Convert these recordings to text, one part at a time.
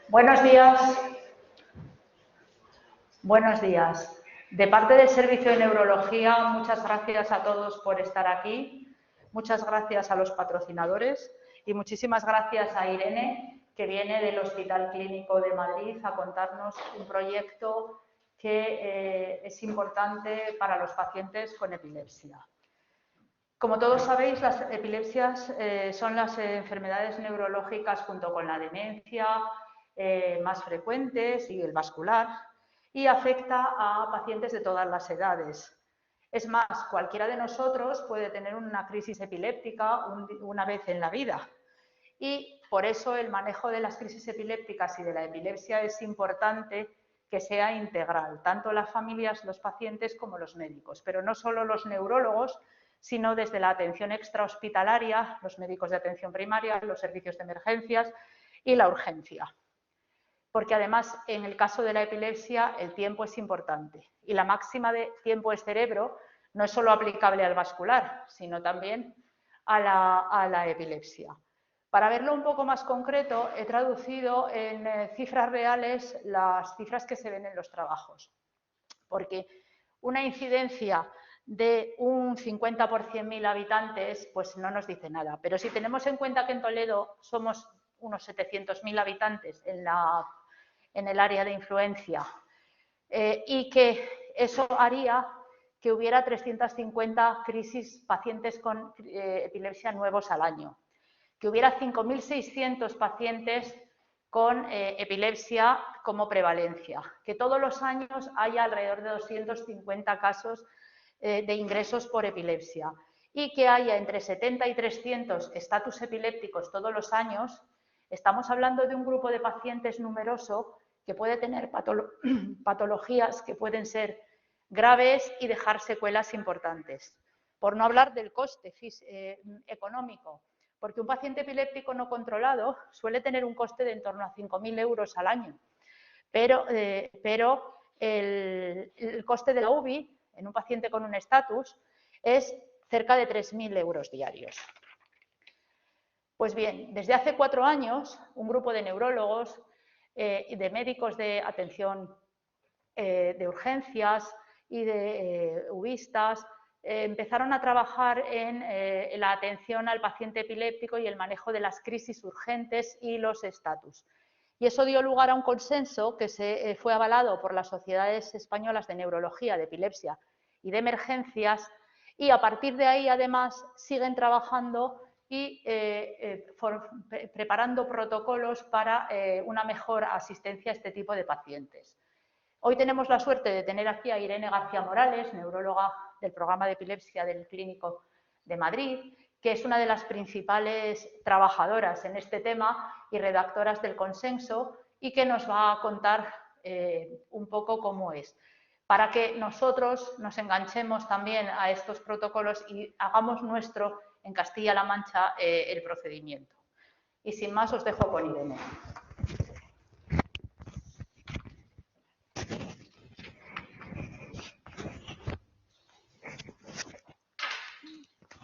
Buenos días. Buenos días. De parte del Servicio de Neurología, muchas gracias a todos por estar aquí. Muchas gracias a los patrocinadores y muchísimas gracias a Irene, que viene del Hospital Clínico de Madrid a contarnos un proyecto que es importante para los pacientes con epilepsia. Como todos sabéis, las epilepsias son las enfermedades neurológicas junto con la demencia más frecuentes y el vascular, y afecta a pacientes de todas las edades. Es más, cualquiera de nosotros puede tener una crisis epiléptica una vez en la vida, y por eso el manejo de las crisis epilépticas y de la epilepsia es importante que sea integral, tanto las familias, los pacientes como los médicos, pero no solo los neurólogos, sino desde la atención extrahospitalaria, los médicos de atención primaria, los servicios de emergencias y la urgencia. Porque además, en el caso de la epilepsia, el tiempo es importante y la máxima de tiempo es cerebro no es solo aplicable al vascular, sino también a la epilepsia. Para verlo un poco más concreto, he traducido en cifras reales las cifras que se ven en los trabajos, porque una incidencia de un 50 por 100.000 habitantes, pues no nos dice nada. Pero si tenemos en cuenta que en Toledo somos unos 700.000 habitantes en el área de influencia y que eso haría que hubiera 350 pacientes con epilepsia nuevos al año, que hubiera 5.600 pacientes con epilepsia como prevalencia, que todos los años haya alrededor de 250 casos de ingresos por epilepsia y que haya entre 70 y 300 estatus epilépticos todos los años. Estamos hablando de un grupo de pacientes numeroso que puede tener patologías que pueden ser graves y dejar secuelas importantes. Por no hablar del coste económico, porque un paciente epiléptico no controlado suele tener un coste de en torno a 5.000 euros al año, pero el coste de la UBI en un paciente con un estatus es cerca de 3.000 euros diarios. Pues bien, desde hace 4 años, un grupo de neurólogos y de médicos de atención de urgencias y de UBIstas empezaron a trabajar en la atención al paciente epiléptico y el manejo de las crisis urgentes y los estatus. Y eso dio lugar a un consenso que fue avalado por las sociedades españolas de neurología, de epilepsia y de emergencias, y a partir de ahí, además, siguen trabajando y preparando protocolos para una mejor asistencia a este tipo de pacientes. Hoy tenemos la suerte de tener aquí a Irene García Morales, neuróloga del programa de epilepsia del Clínico de Madrid, que es una de las principales trabajadoras en este tema y redactoras del consenso, y que nos va a contar un poco cómo es, para que nosotros nos enganchemos también a estos protocolos y hagamos nuestro en Castilla-La Mancha el procedimiento. Y sin más, os dejo con Irene.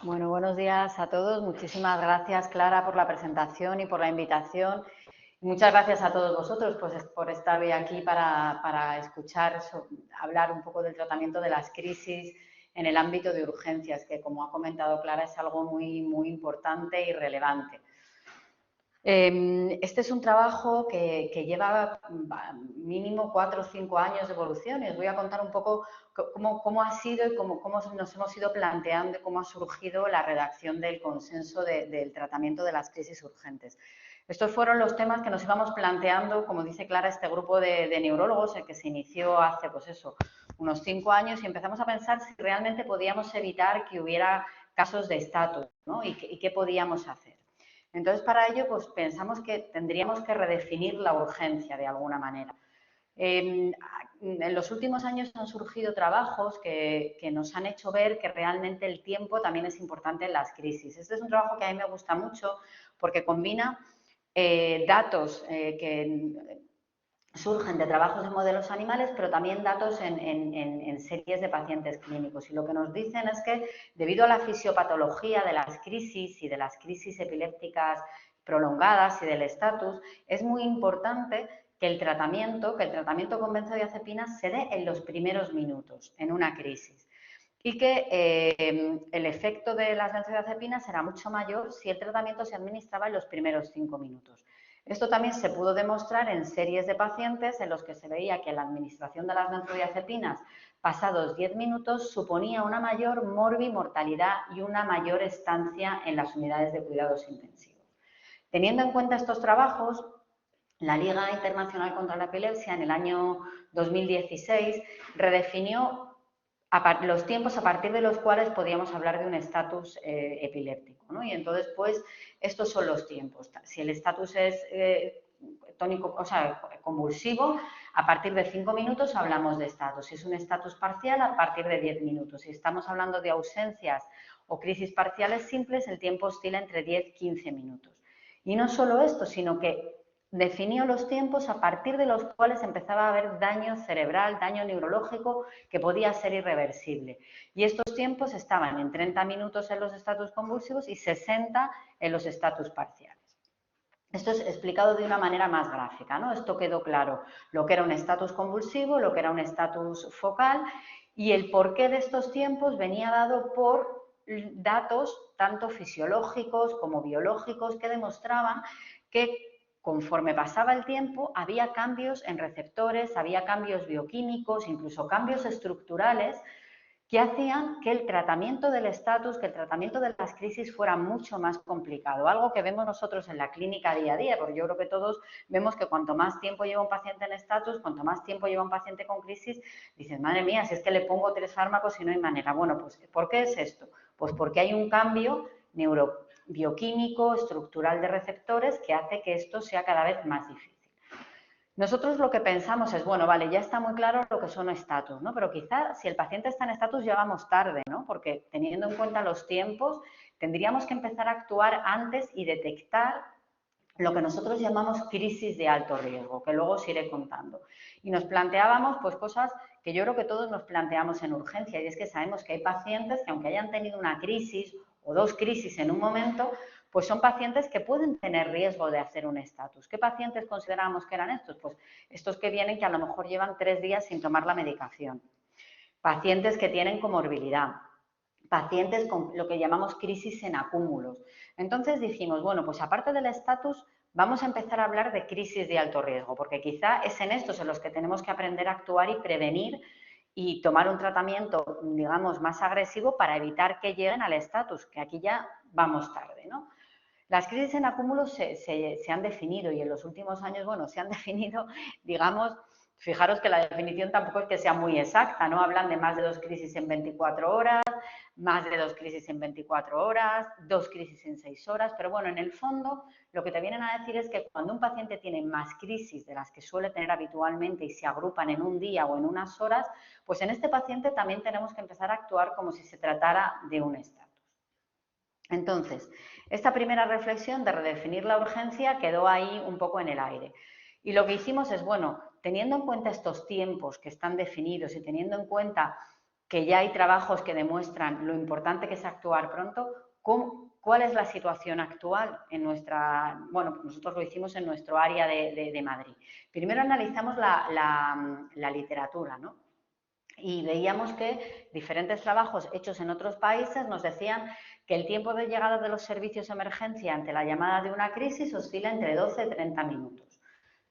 Bueno, buenos días a todos. Muchísimas gracias, Clara, por la presentación y por la invitación. Y muchas gracias a todos vosotros por estar hoy aquí para escuchar, hablar un poco del tratamiento de las crisis en el ámbito de urgencias, que, como ha comentado Clara, es algo muy, muy importante y relevante. Este es un trabajo que lleva mínimo 4 o 5 años de evolución y os voy a contar un poco cómo ha sido y cómo nos hemos ido planteando y cómo ha surgido la redacción del consenso del tratamiento de las crisis urgentes. Estos fueron los temas que nos íbamos planteando, como dice Clara, este grupo de neurólogos, el que se inició hace, pues eso, unos 5 años, y empezamos a pensar si realmente podíamos evitar que hubiera casos de estatus, ¿no? y qué podíamos hacer. Entonces, para ello, pues pensamos que tendríamos que redefinir la urgencia de alguna manera. En los últimos años han surgido trabajos que nos han hecho ver que realmente el tiempo también es importante en las crisis. Este es un trabajo que a mí me gusta mucho porque combina datos que surgen de trabajos de modelos animales, pero también datos en series de pacientes clínicos. Y lo que nos dicen es que, debido a la fisiopatología de las crisis y de las crisis epilépticas prolongadas y del estatus, es muy importante que el tratamiento con benzodiazepinas se dé en los primeros minutos, en una crisis. Y que el efecto de las benzodiazepinas será mucho mayor si el tratamiento se administraba en los primeros 5 minutos. Esto también se pudo demostrar en series de pacientes en los que se veía que la administración de las benzodiazepinas pasados 10 minutos suponía una mayor mortalidad y una mayor estancia en las unidades de cuidados intensivos. Teniendo en cuenta estos trabajos, la Liga Internacional contra la Epilepsia en el año 2016 redefinió los tiempos a partir de los cuales podíamos hablar de un estatus epiléptico, ¿no? Y entonces, pues, estos son los tiempos. Si el estatus es tónico, o sea, convulsivo, a partir de 5 minutos hablamos de estatus. Si es un estatus parcial, a partir de 10 minutos. Si estamos hablando de ausencias o crisis parciales simples, el tiempo oscila entre 10 y 15 minutos. Y no solo esto, sino que definió los tiempos a partir de los cuales empezaba a haber daño cerebral, daño neurológico que podía ser irreversible. Y estos tiempos estaban en 30 minutos en los estatus convulsivos y 60 en los estatus parciales. Esto es explicado de una manera más gráfica, ¿no? Esto quedó claro, lo que era un estatus convulsivo, lo que era un estatus focal y el porqué de estos tiempos venía dado por datos tanto fisiológicos como biológicos que demostraban que conforme pasaba el tiempo, había cambios en receptores, había cambios bioquímicos, incluso cambios estructurales que hacían que el tratamiento del estatus, que el tratamiento de las crisis fuera mucho más complicado. Algo que vemos nosotros en la clínica día a día, porque yo creo que todos vemos que cuanto más tiempo lleva un paciente en estatus, cuanto más tiempo lleva un paciente con crisis, dices, madre mía, si es que le pongo 3 fármacos y no hay manera. Bueno, pues ¿por qué es esto? Pues porque hay un cambio bioquímico, estructural de receptores que hace que esto sea cada vez más difícil. Nosotros lo que pensamos es, bueno, vale, ya está muy claro lo que son estatus, ¿no? Pero quizá si el paciente está en estatus ya vamos tarde, ¿no? Porque teniendo en cuenta los tiempos, tendríamos que empezar a actuar antes y detectar lo que nosotros llamamos crisis de alto riesgo, que luego os iré contando. Y nos planteábamos pues cosas que yo creo que todos nos planteamos en urgencia, y es que sabemos que hay pacientes que aunque hayan tenido una crisis o 2 crisis en un momento, pues son pacientes que pueden tener riesgo de hacer un estatus. ¿Qué pacientes consideramos que eran estos? Pues estos que vienen que a lo mejor llevan 3 días sin tomar la medicación, pacientes que tienen comorbilidad, pacientes con lo que llamamos crisis en acúmulos. Entonces dijimos, bueno, pues aparte del estatus, vamos a empezar a hablar de crisis de alto riesgo, porque quizá es en estos en los que tenemos que aprender a actuar y prevenir y tomar un tratamiento, digamos, más agresivo para evitar que lleguen al estatus, que aquí ya vamos tarde, ¿no? Las crisis en acúmulos se han definido y en los últimos años, bueno, se han definido, digamos, fijaros que la definición tampoco es que sea muy exacta, ¿no? Hablan de más de 2 crisis en 24 horas, más de 2 crisis en 24 horas, 2 crisis en 6 horas, pero bueno, en el fondo lo que te vienen a decir es que cuando un paciente tiene más crisis de las que suele tener habitualmente y se agrupan en un día o en unas horas, pues en este paciente también tenemos que empezar a actuar como si se tratara de un estatus. Entonces, esta primera reflexión de redefinir la urgencia quedó ahí un poco en el aire. Y lo que hicimos es, bueno, teniendo en cuenta estos tiempos que están definidos y teniendo en cuenta que ya hay trabajos que demuestran lo importante que es actuar pronto, ¿cuál es la situación actual en nuestra, bueno, nosotros lo hicimos en nuestro área de Madrid? Primero analizamos la literatura, ¿no? Y veíamos que diferentes trabajos hechos en otros países nos decían que el tiempo de llegada de los servicios de emergencia ante la llamada de una crisis oscila entre 12 y 30 minutos.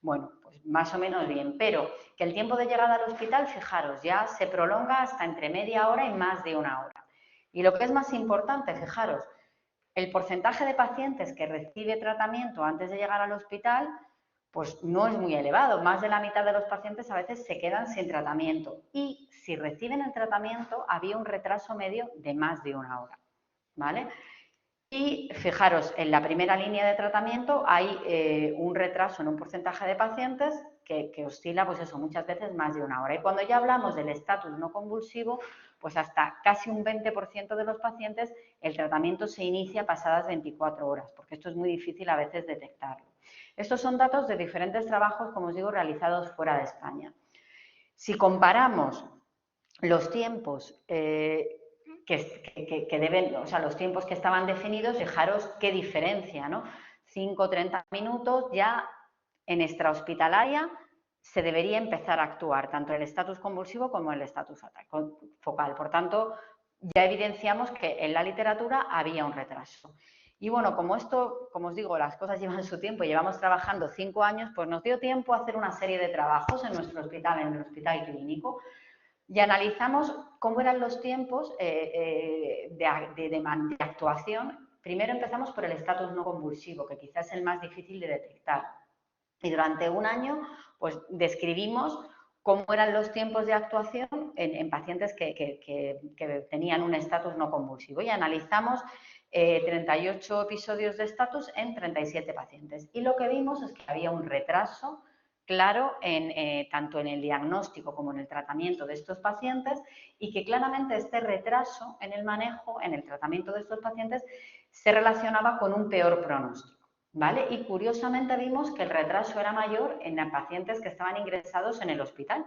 Bueno, pues más o menos bien, pero que el tiempo de llegada al hospital, fijaros, ya se prolonga hasta entre media hora y más de una hora. Y lo que es más importante, fijaros, el porcentaje de pacientes que recibe tratamiento antes de llegar al hospital pues no es muy elevado. Más de la mitad de los pacientes a veces se quedan sin tratamiento y si reciben el tratamiento había un retraso medio de más de una hora, ¿vale? Y fijaros, en la primera línea de tratamiento hay un retraso en un porcentaje de pacientes que oscila, pues eso, muchas veces más de una hora. Y cuando ya hablamos del estatus no convulsivo, pues hasta casi un 20% de los pacientes el tratamiento se inicia pasadas 24 horas, porque esto es muy difícil a veces detectarlo. Estos son datos de diferentes trabajos, como os digo, realizados fuera de España. Si comparamos los tiempos que deben, o sea, los tiempos que estaban definidos, fijaros qué diferencia, ¿no? 5 o 30 minutos, ya en extrahospitalaria se debería empezar a actuar tanto el estatus convulsivo como el estatus focal. Por tanto, ya evidenciamos que en la literatura había un retraso. Y bueno, como esto, como os digo, las cosas llevan su tiempo y llevamos trabajando 5 años, pues nos dio tiempo a hacer una serie de trabajos en nuestro hospital, en el hospital clínico, y analizamos cómo eran los tiempos de actuación. Primero empezamos por el estatus no convulsivo, que quizás es el más difícil de detectar. Y durante un año, pues describimos cómo eran los tiempos de actuación en pacientes que tenían un estatus no convulsivo. Y analizamos 38 episodios de estatus en 37 pacientes. Y lo que vimos es que había un retraso claro tanto en el diagnóstico como en el tratamiento de estos pacientes, y que claramente este retraso en el manejo, en el tratamiento de estos pacientes, se relacionaba con un peor pronóstico. ¿Vale? Y curiosamente vimos que el retraso era mayor en pacientes que estaban ingresados en el hospital.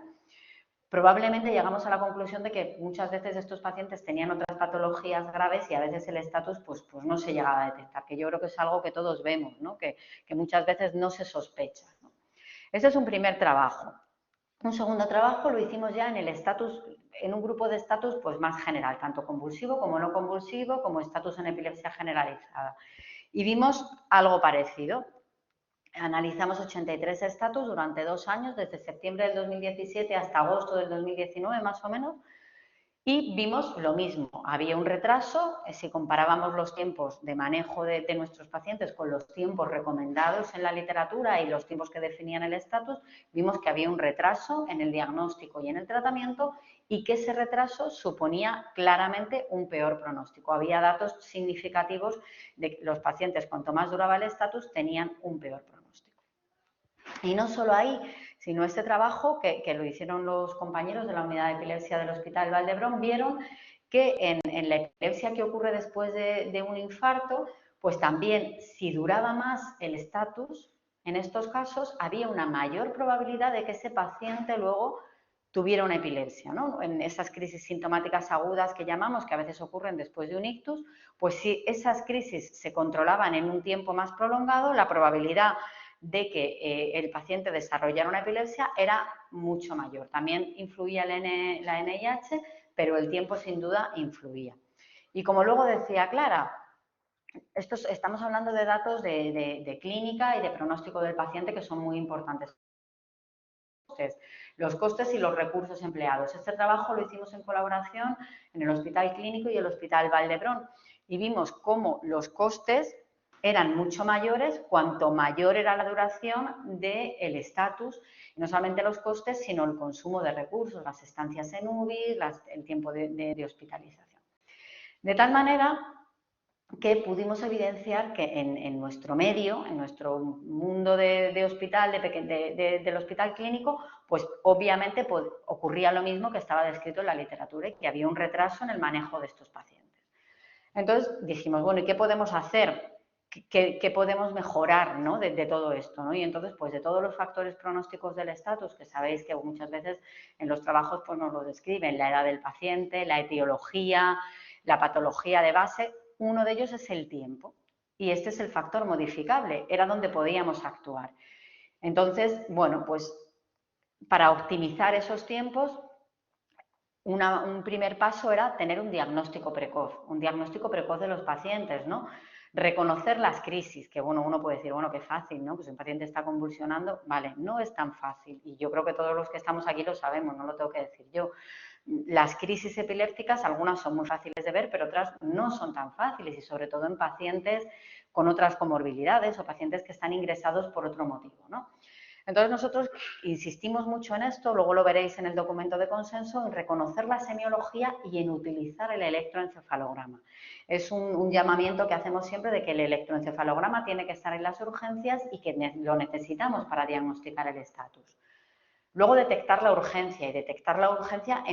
Probablemente llegamos a la conclusión de que muchas veces estos pacientes tenían otras patologías graves y a veces el estatus pues no se llegaba a detectar, que yo creo que es algo que todos vemos, ¿no? que muchas veces no se sospecha, ¿no? Ese es un primer trabajo. Un segundo trabajo lo hicimos ya en el estatus, en un grupo de estatus pues más general, tanto convulsivo como no convulsivo, como estatus en epilepsia generalizada. Y vimos algo parecido. Analizamos 83 estatus durante 2 años, desde septiembre del 2017 hasta agosto del 2019 más o menos, y vimos lo mismo. Había un retraso, si comparábamos los tiempos de manejo de nuestros pacientes con los tiempos recomendados en la literatura y los tiempos que definían el estatus, vimos que había un retraso en el diagnóstico y en el tratamiento, y que ese retraso suponía claramente un peor pronóstico. Había datos significativos de que los pacientes, cuanto más duraba el estatus, tenían un peor pronóstico. Y no solo ahí, sino este trabajo que lo hicieron los compañeros de la unidad de epilepsia del Hospital Vall d'Hebron, vieron que en la epilepsia que ocurre después de un infarto, pues también si duraba más el estatus, en estos casos había una mayor probabilidad de que ese paciente luego tuviera una epilepsia, ¿no? En esas crisis sintomáticas agudas que llamamos, que a veces ocurren después de un ictus, pues si esas crisis se controlaban en un tiempo más prolongado, la probabilidad de que el paciente desarrollara una epilepsia era mucho mayor. También influía la NIH, pero el tiempo sin duda influía. Y como luego decía Clara, estamos hablando de datos de clínica y de pronóstico del paciente que son muy importantes. Los costes y los recursos empleados. Este trabajo lo hicimos en colaboración en el Hospital Clínico y el Hospital Vall d'Hebron, y vimos cómo los costes eran mucho mayores cuanto mayor era la duración del estatus, y no solamente los costes, sino el consumo de recursos, las estancias en UBI, el tiempo de hospitalización. De tal manera que pudimos evidenciar que en nuestro medio, en nuestro mundo de hospital, del hospital clínico, pues obviamente ocurría lo mismo que estaba descrito en la literatura, y que había un retraso en el manejo de estos pacientes. Entonces dijimos, bueno, ¿y qué podemos hacer? ¿Qué podemos mejorar, ¿no? de todo esto, ¿no? Y entonces, pues de todos los factores pronósticos del estatus, que sabéis que muchas veces en los trabajos pues nos lo describen, la edad del paciente, la etiología, la patología de base, uno de ellos es el tiempo, y este es el factor modificable, era donde podíamos actuar. Entonces, bueno, pues para optimizar esos tiempos, un primer paso era tener un diagnóstico precoz de los pacientes, ¿no? Reconocer las crisis, que bueno, uno puede decir, bueno, qué fácil, ¿no? Pues un paciente está convulsionando, vale, no es tan fácil, y yo creo que todos los que estamos aquí lo sabemos, no lo tengo que decir yo. Las crisis epilépticas, algunas son muy fáciles de ver, pero otras no son tan fáciles, y sobre todo en pacientes con otras comorbilidades o pacientes que están ingresados por otro motivo, ¿no? Entonces nosotros insistimos mucho en esto, luego lo veréis en el documento de consenso, en reconocer la semiología y en utilizar el electroencefalograma. Es un llamamiento que hacemos siempre de que el electroencefalograma tiene que estar en las urgencias y que lo necesitamos para diagnosticar el estatus. Luego detectar la urgencia, y detectar la urgencia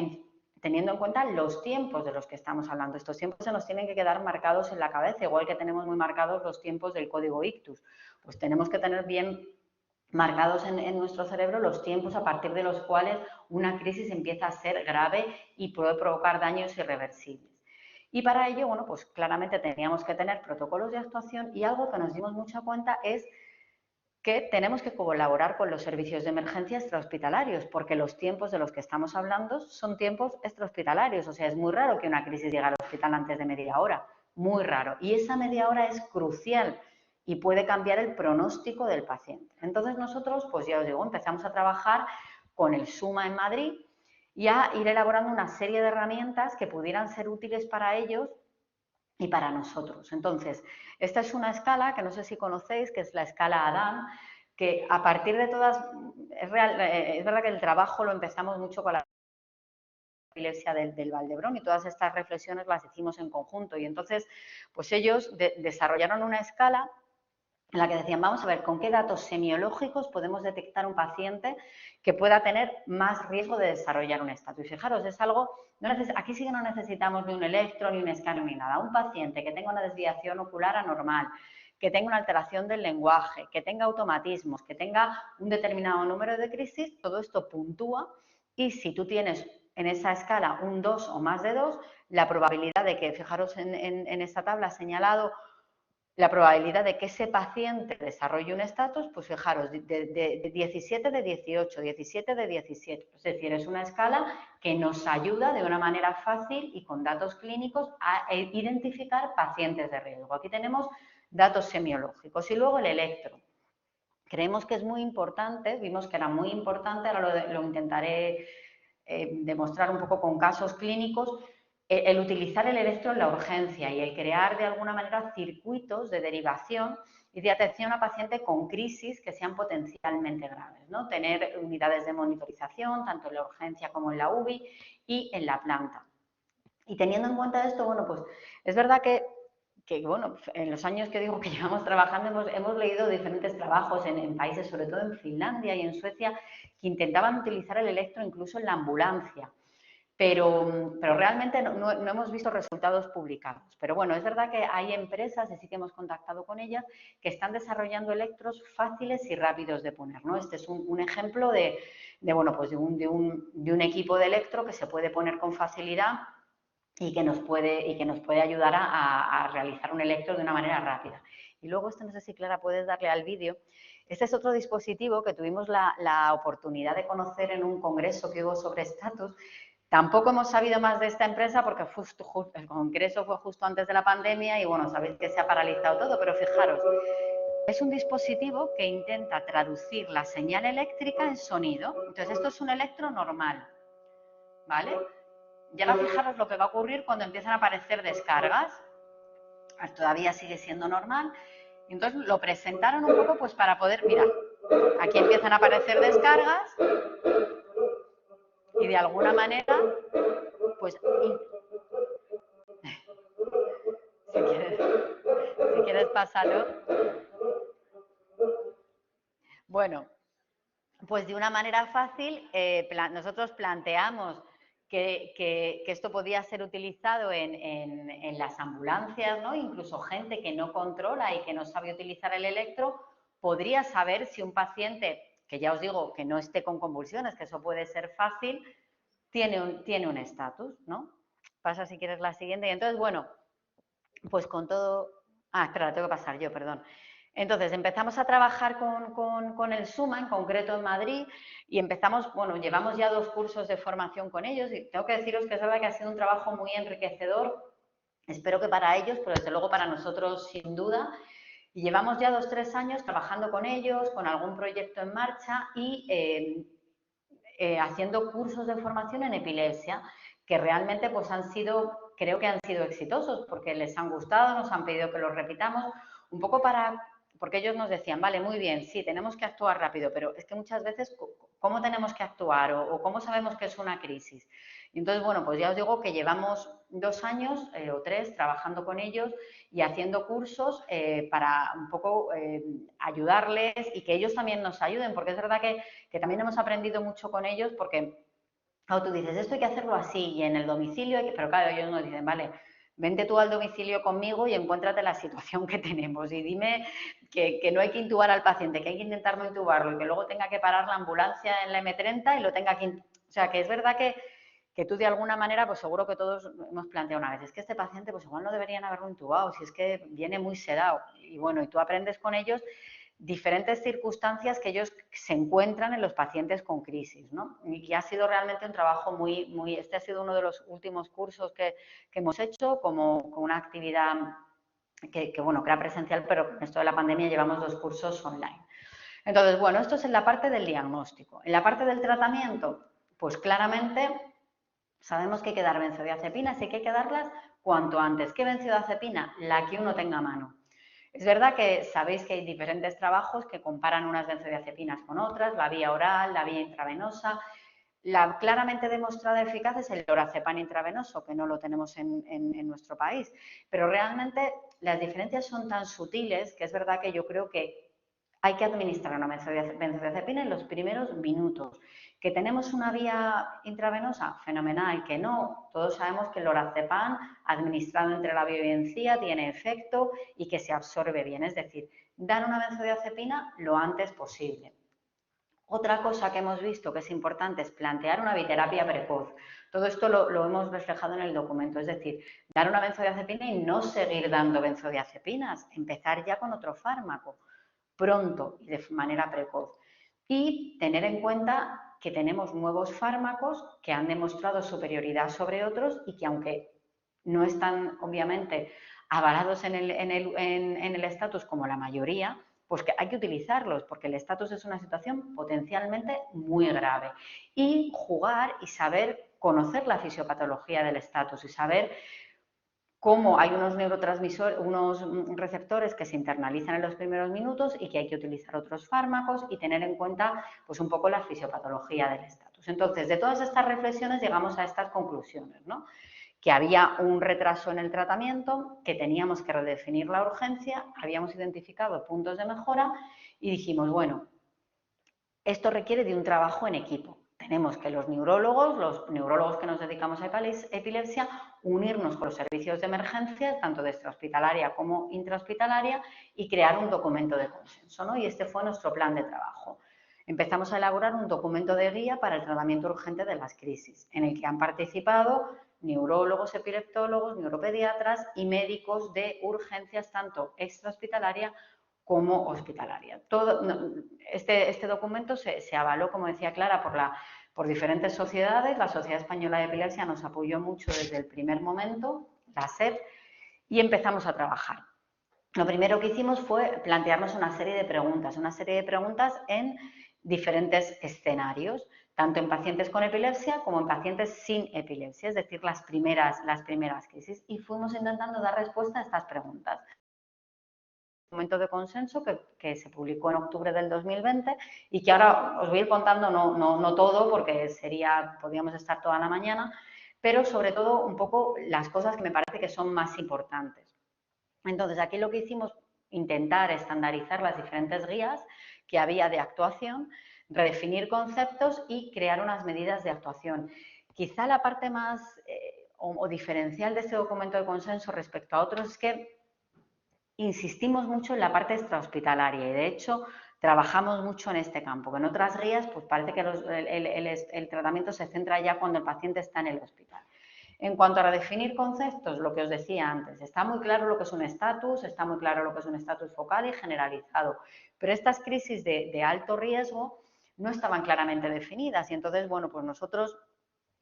teniendo en cuenta los tiempos de los que estamos hablando. Estos tiempos se nos tienen que quedar marcados en la cabeza, igual que tenemos muy marcados los tiempos del código ictus. Pues tenemos que tener bien marcados en nuestro cerebro los tiempos a partir de los cuales una crisis empieza a ser grave y puede provocar daños irreversibles. Y para ello, bueno, pues claramente teníamos que tener protocolos de actuación y algo que nos dimos mucha cuenta es que tenemos que colaborar con los servicios de emergencia extrahospitalarios, porque los tiempos de los que estamos hablando son tiempos extrahospitalarios. O sea, es muy raro que una crisis llegue al hospital antes de media hora, muy raro. Y esa media hora es crucial y puede cambiar el pronóstico del paciente. Entonces nosotros, pues ya os digo, empezamos a trabajar con el SUMA en Madrid y a ir elaborando una serie de herramientas que pudieran ser útiles para ellos y para nosotros. Entonces, esta es una escala que no sé si conocéis, que es la escala ADAM, que a partir de todas, es verdad que el trabajo lo empezamos mucho con la epilepsia del Valdebrón y todas estas reflexiones las hicimos en conjunto y entonces, pues ellos desarrollaron una escala en la que decían, vamos a ver con qué datos semiológicos podemos detectar un paciente que pueda tener más riesgo de desarrollar un estatus. Y fijaros, es algo, aquí sí que no necesitamos ni un electro, ni un escáner, ni nada. Un paciente que tenga una desviación ocular anormal, que tenga una alteración del lenguaje, que tenga automatismos, que tenga un determinado número de crisis, todo esto puntúa y si tú tienes en esa escala un 2 o más de 2, la probabilidad de que, fijaros en esta tabla señalado, la probabilidad de que ese paciente desarrolle un estatus, pues fijaros, de 17 de 18, 17 de 17. Es decir, es una escala que nos ayuda de una manera fácil y con datos clínicos a identificar pacientes de riesgo. Aquí tenemos datos semiológicos y luego el electro. Creemos que es muy importante, vimos que era muy importante, ahora lo intentaré demostrar un poco con casos clínicos, el utilizar el electro en la urgencia y el crear de alguna manera circuitos de derivación y de atención a pacientes con crisis que sean potencialmente graves, ¿no? Tener unidades de monitorización, tanto en la urgencia como en la UBI y en la planta. Y teniendo en cuenta esto, bueno, pues es verdad que bueno, en los años que digo que llevamos trabajando hemos leído diferentes trabajos en países, sobre todo en Finlandia y en Suecia, que intentaban utilizar el electro incluso en la ambulancia. Pero realmente no hemos visto resultados publicados. Pero bueno, es verdad que hay empresas, y sí que hemos contactado con ellas, que están desarrollando electros fáciles y rápidos de poner, ¿no? Este es un ejemplo bueno, pues de un equipo de electro que se puede poner con facilidad y que nos puede ayudar a realizar un electro de una manera rápida. Y luego, no sé si Clara puedes darle al vídeo. Este es otro dispositivo que tuvimos la oportunidad de conocer en un congreso que hubo sobre estatus. Tampoco hemos sabido más de esta empresa porque el congreso fue justo antes de la pandemia y bueno, sabéis que se ha paralizado todo, pero fijaros, es un dispositivo que intenta traducir la señal eléctrica en sonido. Entonces, esto es un electro normal, ¿vale? Y ahora fijaros lo que va a ocurrir cuando empiezan a aparecer descargas. Todavía sigue siendo normal. Y entonces lo presentaron un poco pues para poder, mirar, aquí empiezan a aparecer descargas y de alguna manera, pues, si quieres pásalo. Bueno, pues de una manera fácil nosotros planteamos que esto podía ser utilizado en las ambulancias, ¿no? Incluso gente que no controla y que no sabe utilizar el electro, podría saber si un paciente, que ya os digo que no esté con convulsiones, que eso puede ser fácil, tiene un estatus, ¿no? Pasa si quieres la siguiente. Y entonces, bueno, pues con todo... Ah, espera, la tengo que pasar yo, perdón. Entonces, empezamos a trabajar con el SUMA, en concreto en Madrid, y empezamos, bueno, llevamos ya 2 cursos de formación con ellos y tengo que deciros que es verdad que ha sido un trabajo muy enriquecedor. Espero que para ellos, pero desde luego para nosotros sin duda. Y llevamos ya 2 o 3 años trabajando con ellos, con algún proyecto en marcha y haciendo cursos de formación en epilepsia, que realmente pues creo que han sido exitosos porque les han gustado, nos han pedido que los repitamos, un poco porque ellos nos decían, vale, muy bien, sí, tenemos que actuar rápido, pero es que muchas veces, ¿cómo tenemos que actuar o cómo sabemos que es una crisis? Y entonces, bueno, pues ya os digo que llevamos 2 años o 3 trabajando con ellos y haciendo cursos para un poco ayudarles y que ellos también nos ayuden, porque es verdad que también hemos aprendido mucho con ellos porque, claro, tú dices, esto hay que hacerlo así y en el domicilio, pero claro, ellos nos dicen, vale, vente tú al domicilio conmigo y encuéntrate la situación que tenemos y dime que no hay que intubar al paciente, que hay que intentar no intubarlo y que luego tenga que parar la ambulancia en la M30 y lo tenga que... O sea, que es verdad que que tú de alguna manera, pues seguro que todos hemos planteado una vez, es que este paciente pues igual no deberían haberlo intubado, si es que viene muy sedado. Y bueno, y tú aprendes con ellos diferentes circunstancias que ellos se encuentran en los pacientes con crisis, ¿no? Y ha sido realmente un trabajo este ha sido uno de los últimos cursos que hemos hecho como con una actividad bueno, que era presencial, pero con esto de la pandemia llevamos 2 cursos online. Entonces, bueno, esto es en la parte del diagnóstico. En la parte del tratamiento, pues claramente sabemos que hay que dar benzodiazepinas y que hay que darlas cuanto antes. ¿Qué benzodiazepina? La que uno tenga a mano. Es verdad que sabéis que hay diferentes trabajos que comparan unas benzodiazepinas con otras, la vía oral, la vía intravenosa. La claramente demostrada eficaz es el lorazepam intravenoso, que no lo tenemos en nuestro país. Pero realmente las diferencias son tan sutiles que es verdad que yo creo que hay que administrar una benzodiazepina en los primeros minutos. ¿Que tenemos una vía intravenosa? Fenomenal. Que no, todos sabemos que el lorazepam administrado entre la vía y encía tiene efecto y que se absorbe bien. Es decir, dar una benzodiazepina lo antes posible. Otra cosa que hemos visto que es importante es plantear una biterapia precoz. Todo esto lo hemos reflejado en el documento, es decir, dar una benzodiazepina y no seguir dando benzodiazepinas, empezar ya con otro fármaco pronto y de manera precoz. Y tener en cuenta que tenemos nuevos fármacos que han demostrado superioridad sobre otros y que aunque no están obviamente avalados en el estatus como la mayoría, pues que hay que utilizarlos porque el estatus es una situación potencialmente muy grave. Y jugar y saber conocer la fisiopatología del estatus y saber cómo hay unos neurotransmisores, unos receptores que se internalizan en los primeros minutos y que hay que utilizar otros fármacos y tener en cuenta pues un poco la fisiopatología del estatus. Entonces, de todas estas reflexiones llegamos a estas conclusiones, ¿no? Que había un retraso en el tratamiento, que teníamos que redefinir la urgencia, habíamos identificado puntos de mejora y dijimos, bueno, esto requiere de un trabajo en equipo. Tenemos que los neurólogos que nos dedicamos a epilepsia, unirnos con los servicios de emergencia, tanto de extrahospitalaria como intrahospitalaria, y crear un documento de consenso, ¿no? Y este fue nuestro plan de trabajo. Empezamos a elaborar un documento de guía para el tratamiento urgente de las crisis, en el que han participado neurólogos, epileptólogos, neuropediatras y médicos de urgencias, tanto extrahospitalaria como hospitalaria. Este documento se avaló, como decía Clara, por diferentes sociedades. La Sociedad Española de Epilepsia nos apoyó mucho desde el primer momento, la SEP, y empezamos a trabajar. Lo primero que hicimos fue plantearnos una serie de preguntas en diferentes escenarios, tanto en pacientes con epilepsia como en pacientes sin epilepsia, es decir, las primeras crisis, y fuimos intentando dar respuesta a estas preguntas. Documento de consenso que se publicó en octubre del 2020 y que ahora os voy a ir contando, no todo, porque podríamos estar toda la mañana, pero sobre todo un poco las cosas que me parece que son más importantes. Entonces, aquí lo que hicimos, intentar estandarizar las diferentes guías que había de actuación, redefinir conceptos y crear unas medidas de actuación. Quizá la parte más o diferencial de este documento de consenso respecto a otros es que insistimos mucho en la parte extrahospitalaria y, de hecho, trabajamos mucho en este campo, que en otras guías pues parece que el tratamiento se centra ya cuando el paciente está en el hospital. En cuanto a redefinir conceptos, lo que os decía antes, está muy claro lo que es un estatus, está muy claro lo que es un estatus focal y generalizado, pero estas crisis de alto riesgo no estaban claramente definidas y entonces, bueno, pues nosotros,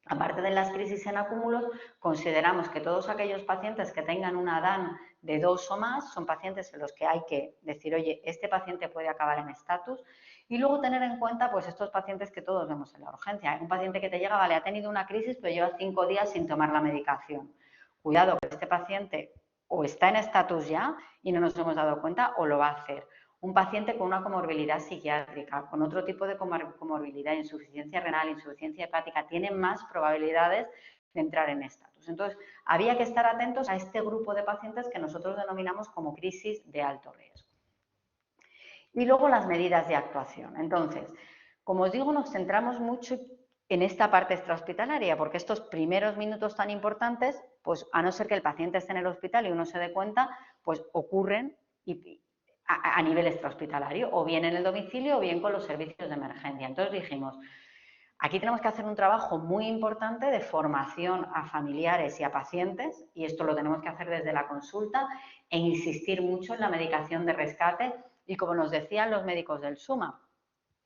aparte de las crisis en acúmulos, consideramos que todos aquellos pacientes que tengan una DAN de 2 o más son pacientes en los que hay que decir, oye, este paciente puede acabar en estatus, y luego tener en cuenta pues estos pacientes que todos vemos en la urgencia. Un paciente que te llega, vale, ha tenido una crisis pero lleva 5 días sin tomar la medicación. Cuidado, que este paciente o está en estatus ya y no nos hemos dado cuenta o lo va a hacer. Un paciente con una comorbilidad psiquiátrica, con otro tipo de comorbilidad, insuficiencia renal, insuficiencia hepática, tiene más probabilidades de entrar en estatus. Entonces, había que estar atentos a este grupo de pacientes que nosotros denominamos como crisis de alto riesgo. Y luego las medidas de actuación. Entonces, como os digo, nos centramos mucho en esta parte extrahospitalaria, porque estos primeros minutos tan importantes, pues a no ser que el paciente esté en el hospital y uno se dé cuenta, pues ocurren a nivel extrahospitalario, o bien en el domicilio o bien con los servicios de emergencia. Entonces dijimos, Aquí tenemos que hacer un trabajo muy importante de formación a familiares y a pacientes, y esto lo tenemos que hacer desde la consulta, e insistir mucho en la medicación de rescate y, como nos decían los médicos del SUMA,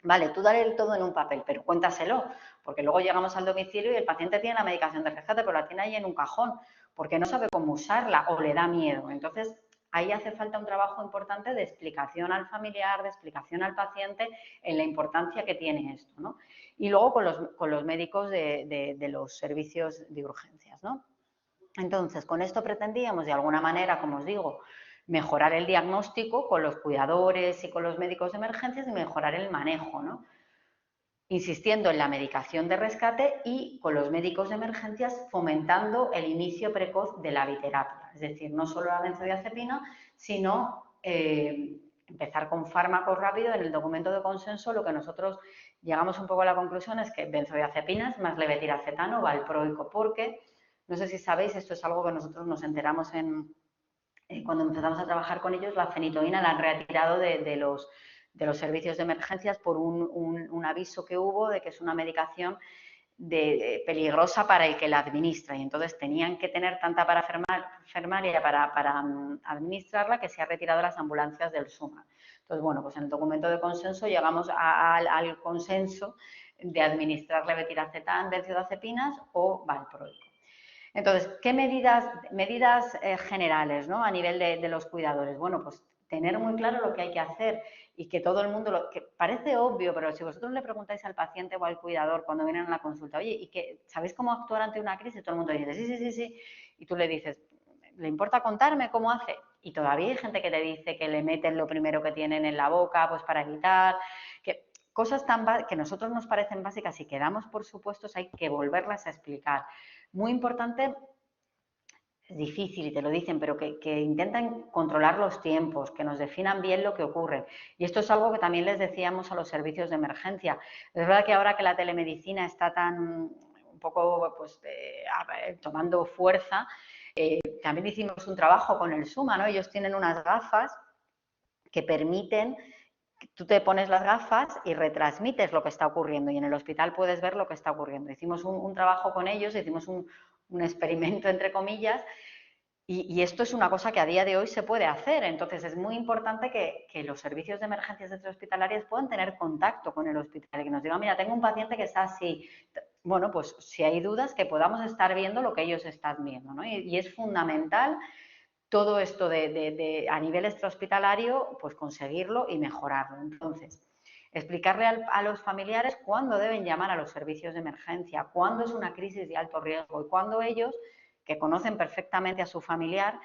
vale, tú dale todo en un papel, pero cuéntaselo, porque luego llegamos al domicilio y el paciente tiene la medicación de rescate, pero la tiene ahí en un cajón, porque no sabe cómo usarla o le da miedo. Entonces, ahí hace falta un trabajo importante de explicación al familiar, de explicación al paciente en la importancia que tiene esto, ¿no? Y luego con los médicos de los servicios de urgencias, ¿no? Entonces, con esto pretendíamos, de alguna manera, como os digo, mejorar el diagnóstico con los cuidadores y con los médicos de emergencias y mejorar el manejo, ¿no? Insistiendo en la medicación de rescate y con los médicos de emergencias fomentando el inicio precoz de la biterapia, es decir, no solo la benzodiazepina, sino empezar con fármacos rápidos. En el documento de consenso lo que nosotros llegamos un poco a la conclusión es que benzodiazepinas más levetiracetam o valproico, porque, no sé si sabéis, esto es algo que nosotros nos enteramos cuando empezamos a trabajar con ellos, la fenitoína la han retirado de los servicios de emergencias por un aviso que hubo de que es una medicación peligrosa para el que la administra, y entonces tenían que tener tanta parafernalia para administrarla que se ha retirado de las ambulancias del SUMA. Entonces, bueno, pues en el documento de consenso llegamos al consenso de administrar levetiracetam, benzodiazepinas o valproico. Entonces, ¿qué medidas generales, ¿no?, a nivel de los cuidadores? Bueno, pues tener muy claro lo que hay que hacer y que todo el mundo, que parece obvio, pero si vosotros le preguntáis al paciente o al cuidador cuando vienen a la consulta, oye, ¿y sabéis cómo actuar ante una crisis? Todo el mundo dice, sí, sí, sí, sí. Y tú le dices, ¿le importa contarme cómo hace? Y todavía hay gente que te dice que le meten lo primero que tienen en la boca, pues para evitar, que cosas que a nosotros nos parecen básicas y que damos por supuestos, hay que volverlas a explicar. Muy importante, es difícil y te lo dicen, pero que intenten controlar los tiempos, que nos definan bien lo que ocurre. Y esto es algo que también les decíamos a los servicios de emergencia. Es verdad que ahora que la telemedicina está un poco pues, tomando fuerza, también hicimos un trabajo con el SUMA, ¿no? Ellos tienen unas gafas que permiten, tú te pones las gafas y retransmites lo que está ocurriendo, y en el hospital puedes ver lo que está ocurriendo. Hicimos un trabajo con ellos, hicimos un experimento, entre comillas, y esto es una cosa que a día de hoy se puede hacer. Entonces, es muy importante que los servicios de emergencias extrahospitalarias puedan tener contacto con el hospital y que nos digan, mira, tengo un paciente que está así. Bueno, pues si hay dudas, que podamos estar viendo lo que ellos están viendo, ¿no? Y es fundamental todo esto a nivel extrahospitalario, pues conseguirlo y mejorarlo. Entonces, explicarle a los familiares cuándo deben llamar a los servicios de emergencia, cuándo es una crisis de alto riesgo y cuándo ellos, que conocen perfectamente a su familiar,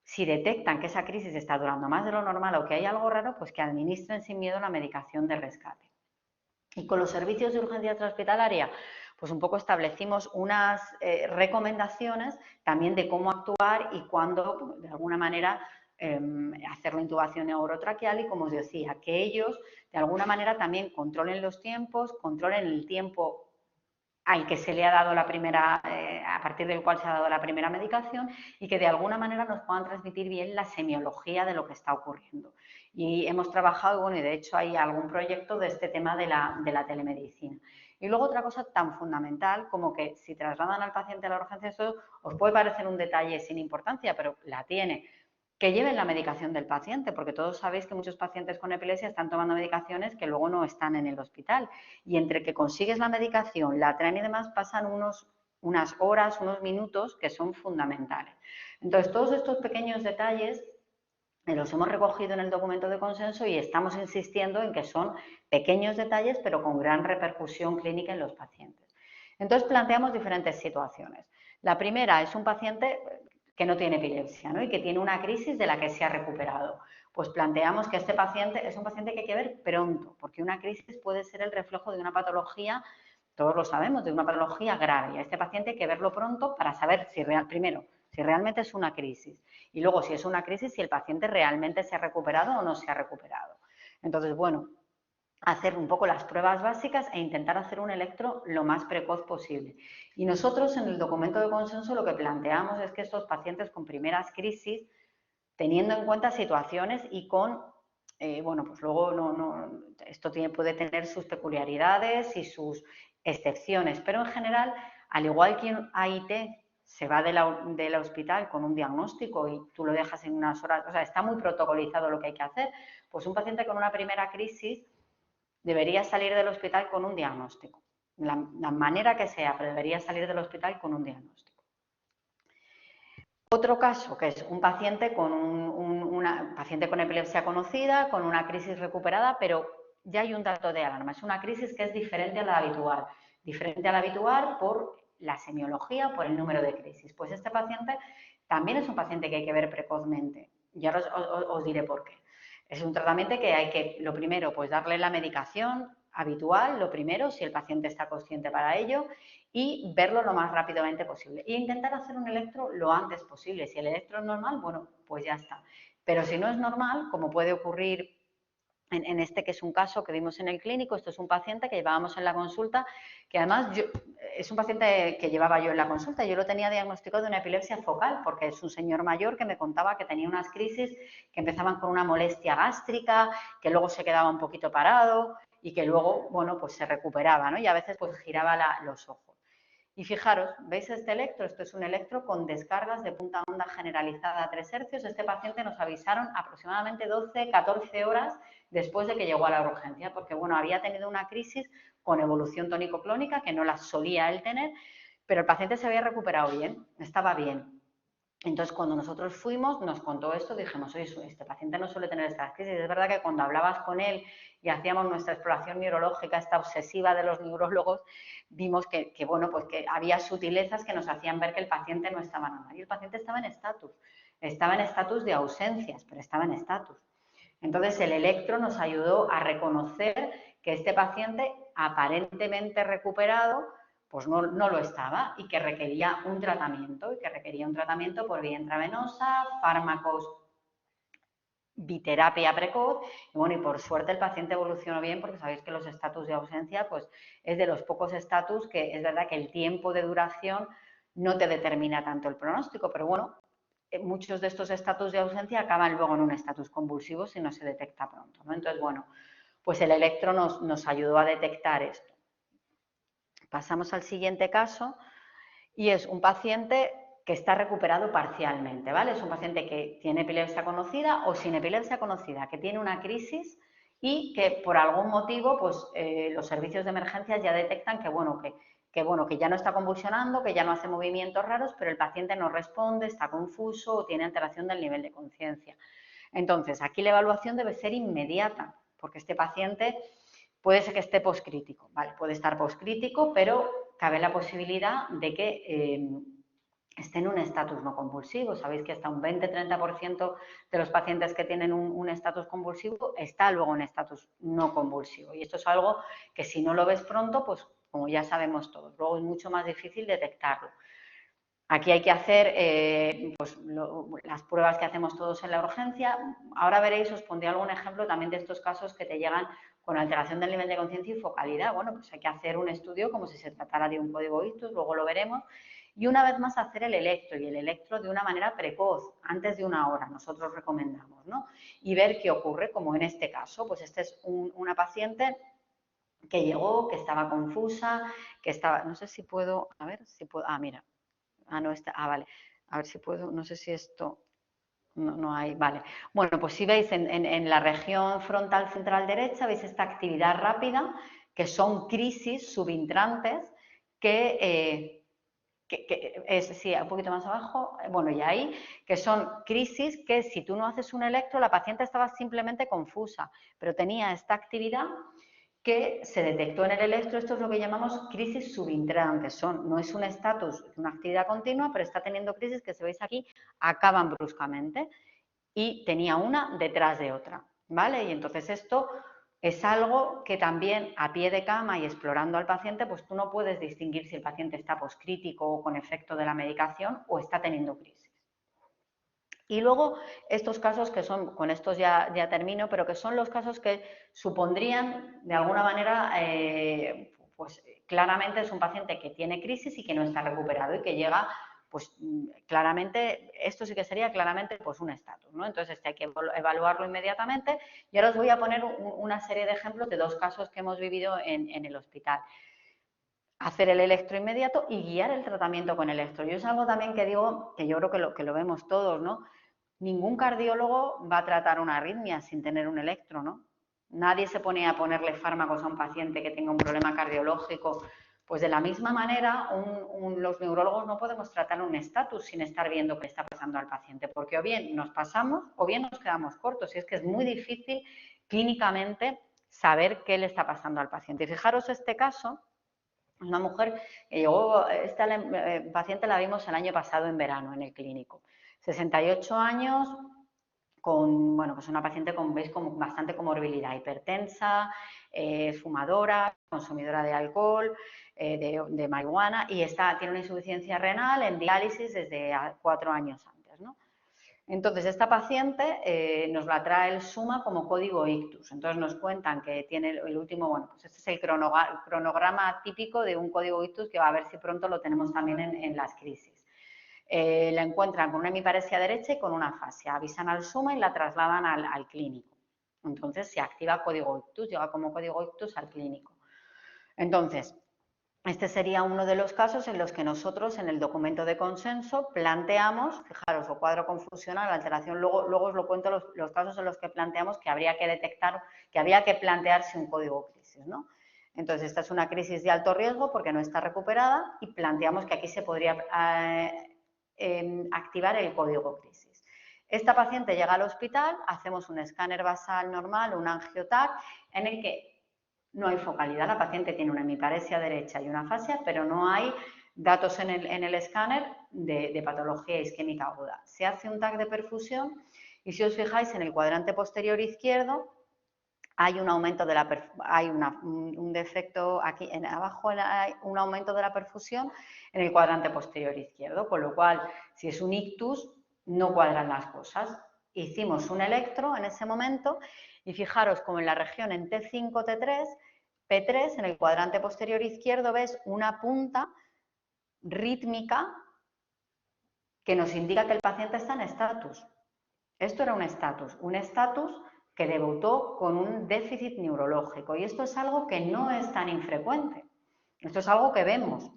si detectan que esa crisis está durando más de lo normal o que hay algo raro, pues que administren sin miedo la medicación de rescate. Y con los servicios de urgencia extrahospitalaria, pues un poco establecimos unas recomendaciones también de cómo actuar y cuándo, de alguna manera, hacer la intubación neurotraqueal, y, como os decía, que ellos de alguna manera también controlen los tiempos, controlen el tiempo al que se le ha dado la primera, a partir del cual se ha dado la primera medicación, y que de alguna manera nos puedan transmitir bien la semiología de lo que está ocurriendo. Y hemos trabajado, bueno, y de hecho hay algún proyecto de este tema de la telemedicina. Y luego otra cosa tan fundamental como que si trasladan al paciente a la urgencia, eso os puede parecer un detalle sin importancia, pero la tiene, que lleven la medicación del paciente, porque todos sabéis que muchos pacientes con epilepsia están tomando medicaciones que luego no están en el hospital, y entre que consigues la medicación, la traen y demás, pasan unas horas, unos minutos que son fundamentales. Entonces, todos estos pequeños detalles los hemos recogido en el documento de consenso y estamos insistiendo en que son pequeños detalles, pero con gran repercusión clínica en los pacientes. Entonces, planteamos diferentes situaciones. La primera es un paciente que no tiene epilepsia, ¿no?, y que tiene una crisis de la que se ha recuperado. Pues planteamos que este paciente es un paciente que hay que ver pronto, porque una crisis puede ser el reflejo de una patología, todos lo sabemos, de una patología grave. Y a este paciente hay que verlo pronto para saber si primero, si realmente es una crisis, y luego, si es una crisis, si el paciente realmente se ha recuperado o no se ha recuperado. Entonces, bueno, hacer un poco las pruebas básicas e intentar hacer un electro lo más precoz posible. Y nosotros en el documento de consenso lo que planteamos es que estos pacientes con primeras crisis, teniendo en cuenta situaciones y con, bueno, pues luego esto puede tener sus peculiaridades y excepciones, pero en general, al igual que un AIT se va del hospital con un diagnóstico y tú lo dejas en unas horas, o sea, está muy protocolizado lo que hay que hacer, pues un paciente con una primera crisis debería salir del hospital con un diagnóstico, la manera que sea, pero debería salir del hospital con un diagnóstico. Otro caso, que es un paciente con paciente con epilepsia conocida, con una crisis recuperada, pero ya hay un dato de alarma. Es una crisis que es diferente a la habitual. Diferente a la habitual por la semiología, por el número de crisis. Pues este paciente también es un paciente que hay que ver precozmente. Y ahora os diré por qué. Es un tratamiento que hay que, lo primero, pues darle la medicación habitual, lo primero, si el paciente está consciente para ello, y verlo lo más rápidamente posible. E intentar hacer un electro lo antes posible. Si el electro es normal, bueno, pues ya está. Pero si no es normal, como puede ocurrir en este que es un caso que vimos en el clínico, esto es un paciente que llevábamos en la consulta, que además es un paciente que llevaba yo en la consulta, yo lo tenía diagnosticado de una epilepsia focal, porque es un señor mayor que me contaba que tenía unas crisis que empezaban con una molestia gástrica, que luego se quedaba un poquito parado y que luego, bueno, pues se recuperaba, ¿no? Y a veces pues giraba los ojos. Y fijaros, ¿veis este electro? Esto es un electro con descargas de punta onda generalizada a 3 hercios. Este paciente nos avisaron aproximadamente 12, 14 horas después de que llegó a la urgencia, porque bueno, había tenido una crisis con evolución tónico-clónica, que no la solía él tener, pero el paciente se había recuperado bien, estaba bien. Entonces, cuando nosotros fuimos, nos contó esto, dijimos, oye, este paciente no suele tener estas crisis. Es verdad que cuando hablabas con él y hacíamos nuestra exploración neurológica, esta obsesiva de los neurólogos, vimos que bueno, pues que había sutilezas que nos hacían ver que el paciente no estaba normal. Y el paciente estaba en estatus de ausencias, pero estaba en estatus. Entonces, el electro nos ayudó a reconocer que este paciente aparentemente recuperado pues no lo estaba y que requería un tratamiento por vía intravenosa, fármacos, biterapia precoz y bueno, y por suerte el paciente evolucionó bien porque sabéis que los estatus de ausencia pues es de los pocos estatus que es verdad que el tiempo de duración no te determina tanto el pronóstico, pero bueno, muchos de estos estatus de ausencia acaban luego en un estatus convulsivo si no se detecta pronto, ¿no? Entonces, bueno, pues el electro nos ayudó a detectar esto. Pasamos al siguiente caso y es un paciente que está recuperado parcialmente, ¿vale? Es un paciente que tiene epilepsia conocida o sin epilepsia conocida, que tiene una crisis y que por algún motivo, pues los servicios de emergencias ya detectan que ya no está convulsionando, que ya no hace movimientos raros, pero el paciente no responde, está confuso o tiene alteración del nivel de conciencia. Entonces, aquí la evaluación debe ser inmediata, porque este paciente puede ser que esté poscrítico, ¿vale? Puede estar poscrítico, pero cabe la posibilidad de que esté en un estatus no convulsivo. Sabéis que hasta un 20-30% de los pacientes que tienen un estatus convulsivo está luego en estatus no convulsivo. Y esto es algo que si no lo ves pronto, pues como ya sabemos todos, luego es mucho más difícil detectarlo. Aquí hay que hacer pues, las pruebas que hacemos todos en la urgencia. Ahora veréis, os pondré algún ejemplo también de estos casos que te llegan con alteración del nivel de conciencia y focalidad. Bueno, pues hay que hacer un estudio como si se tratara de un código ictus, luego lo veremos. Y una vez más hacer el electro, y el electro de una manera precoz, antes de una hora, nosotros recomendamos, ¿no? Y ver qué ocurre, como en este caso, pues esta es una paciente que llegó, que estaba confusa, que estaba, no sé si puedo, a ver si puedo, mira, no está, vale, a ver si puedo, no sé si esto, no hay, vale. Bueno, pues si veis en la región frontal central derecha, veis esta actividad rápida, que son crisis subintrantes que es, sí, un poquito más abajo, bueno, y ahí, que son crisis que si tú no haces un electro, la paciente estaba simplemente confusa, pero tenía esta actividad que se detectó en el electro. Esto es lo que llamamos crisis subintrantes. No es un estatus, una actividad continua, pero está teniendo crisis que, si veis aquí, acaban bruscamente y tenía una detrás de otra, ¿vale? Y entonces esto es algo que también a pie de cama y explorando al paciente, pues tú no puedes distinguir si el paciente está poscrítico o con efecto de la medicación o está teniendo crisis. Y luego estos casos que son, con estos ya termino, pero que son los casos que supondrían de alguna manera, pues claramente es un paciente que tiene crisis y que no está recuperado y que llega, pues claramente, esto sí que sería claramente pues un estatus, ¿no? Entonces hay que evaluarlo inmediatamente y ahora os voy a poner una serie de ejemplos de dos casos que hemos vivido en el hospital. hacer el electro inmediato y guiar el tratamiento con electro. Yo es algo también que digo, que yo creo que lo vemos todos, ¿no? Ningún cardiólogo va a tratar una arritmia sin tener un electro, ¿no? Nadie se pone a ponerle fármacos a un paciente que tenga un problema cardiológico. Pues de la misma manera, los neurólogos no podemos tratar un estatus sin estar viendo qué está pasando al paciente, porque o bien nos pasamos o bien nos quedamos cortos. Y es que es muy difícil clínicamente saber qué le está pasando al paciente. Y fijaros este caso, una mujer que llegó, esta paciente la vimos el año pasado en verano en el clínico. 68 años, con, bueno, pues una paciente con, veis, con bastante comorbilidad, hipertensa, fumadora, consumidora de alcohol, de marihuana y tiene una insuficiencia renal en diálisis desde 4 años antes, ¿no? Entonces, esta paciente nos la trae el SUMA como código ictus. Entonces, nos cuentan que tiene el último, bueno, pues este es el cronograma típico de un código ictus que va a ver si pronto lo tenemos también en las crisis. La encuentran con una hemiparesia derecha y con una afasia. Avisan al SUMA y la trasladan al clínico. Entonces, se activa código ictus, llega como código ictus al clínico. Entonces, este sería uno de los casos en los que nosotros en el documento de consenso planteamos, fijaros, o cuadro confusional, alteración, luego os lo cuento los casos en los que planteamos que habría que detectar, que había que plantearse un código crisis, ¿no? Entonces, esta es una crisis de alto riesgo porque no está recuperada y planteamos que aquí se podría activar el código crisis. Esta paciente llega al hospital, hacemos un escáner basal normal, un angiotac, en el que no hay focalidad, la paciente tiene una hemiparesia derecha y una afasia, pero no hay datos en el escáner de patología isquémica aguda. Se hace un TAC de perfusión y si os fijáis en el cuadrante posterior izquierdo hay un aumento de un defecto aquí abajo, hay un aumento de la perfusión en el cuadrante posterior izquierdo, con lo cual si es un ictus no cuadran las cosas. Hicimos un electro en ese momento y fijaros como en la región en T5, T3, P3, en el cuadrante posterior izquierdo ves una punta rítmica que nos indica que el paciente está en estatus. Esto era un estatus que debutó con un déficit neurológico y esto es algo que no es tan infrecuente. Esto es algo que vemos.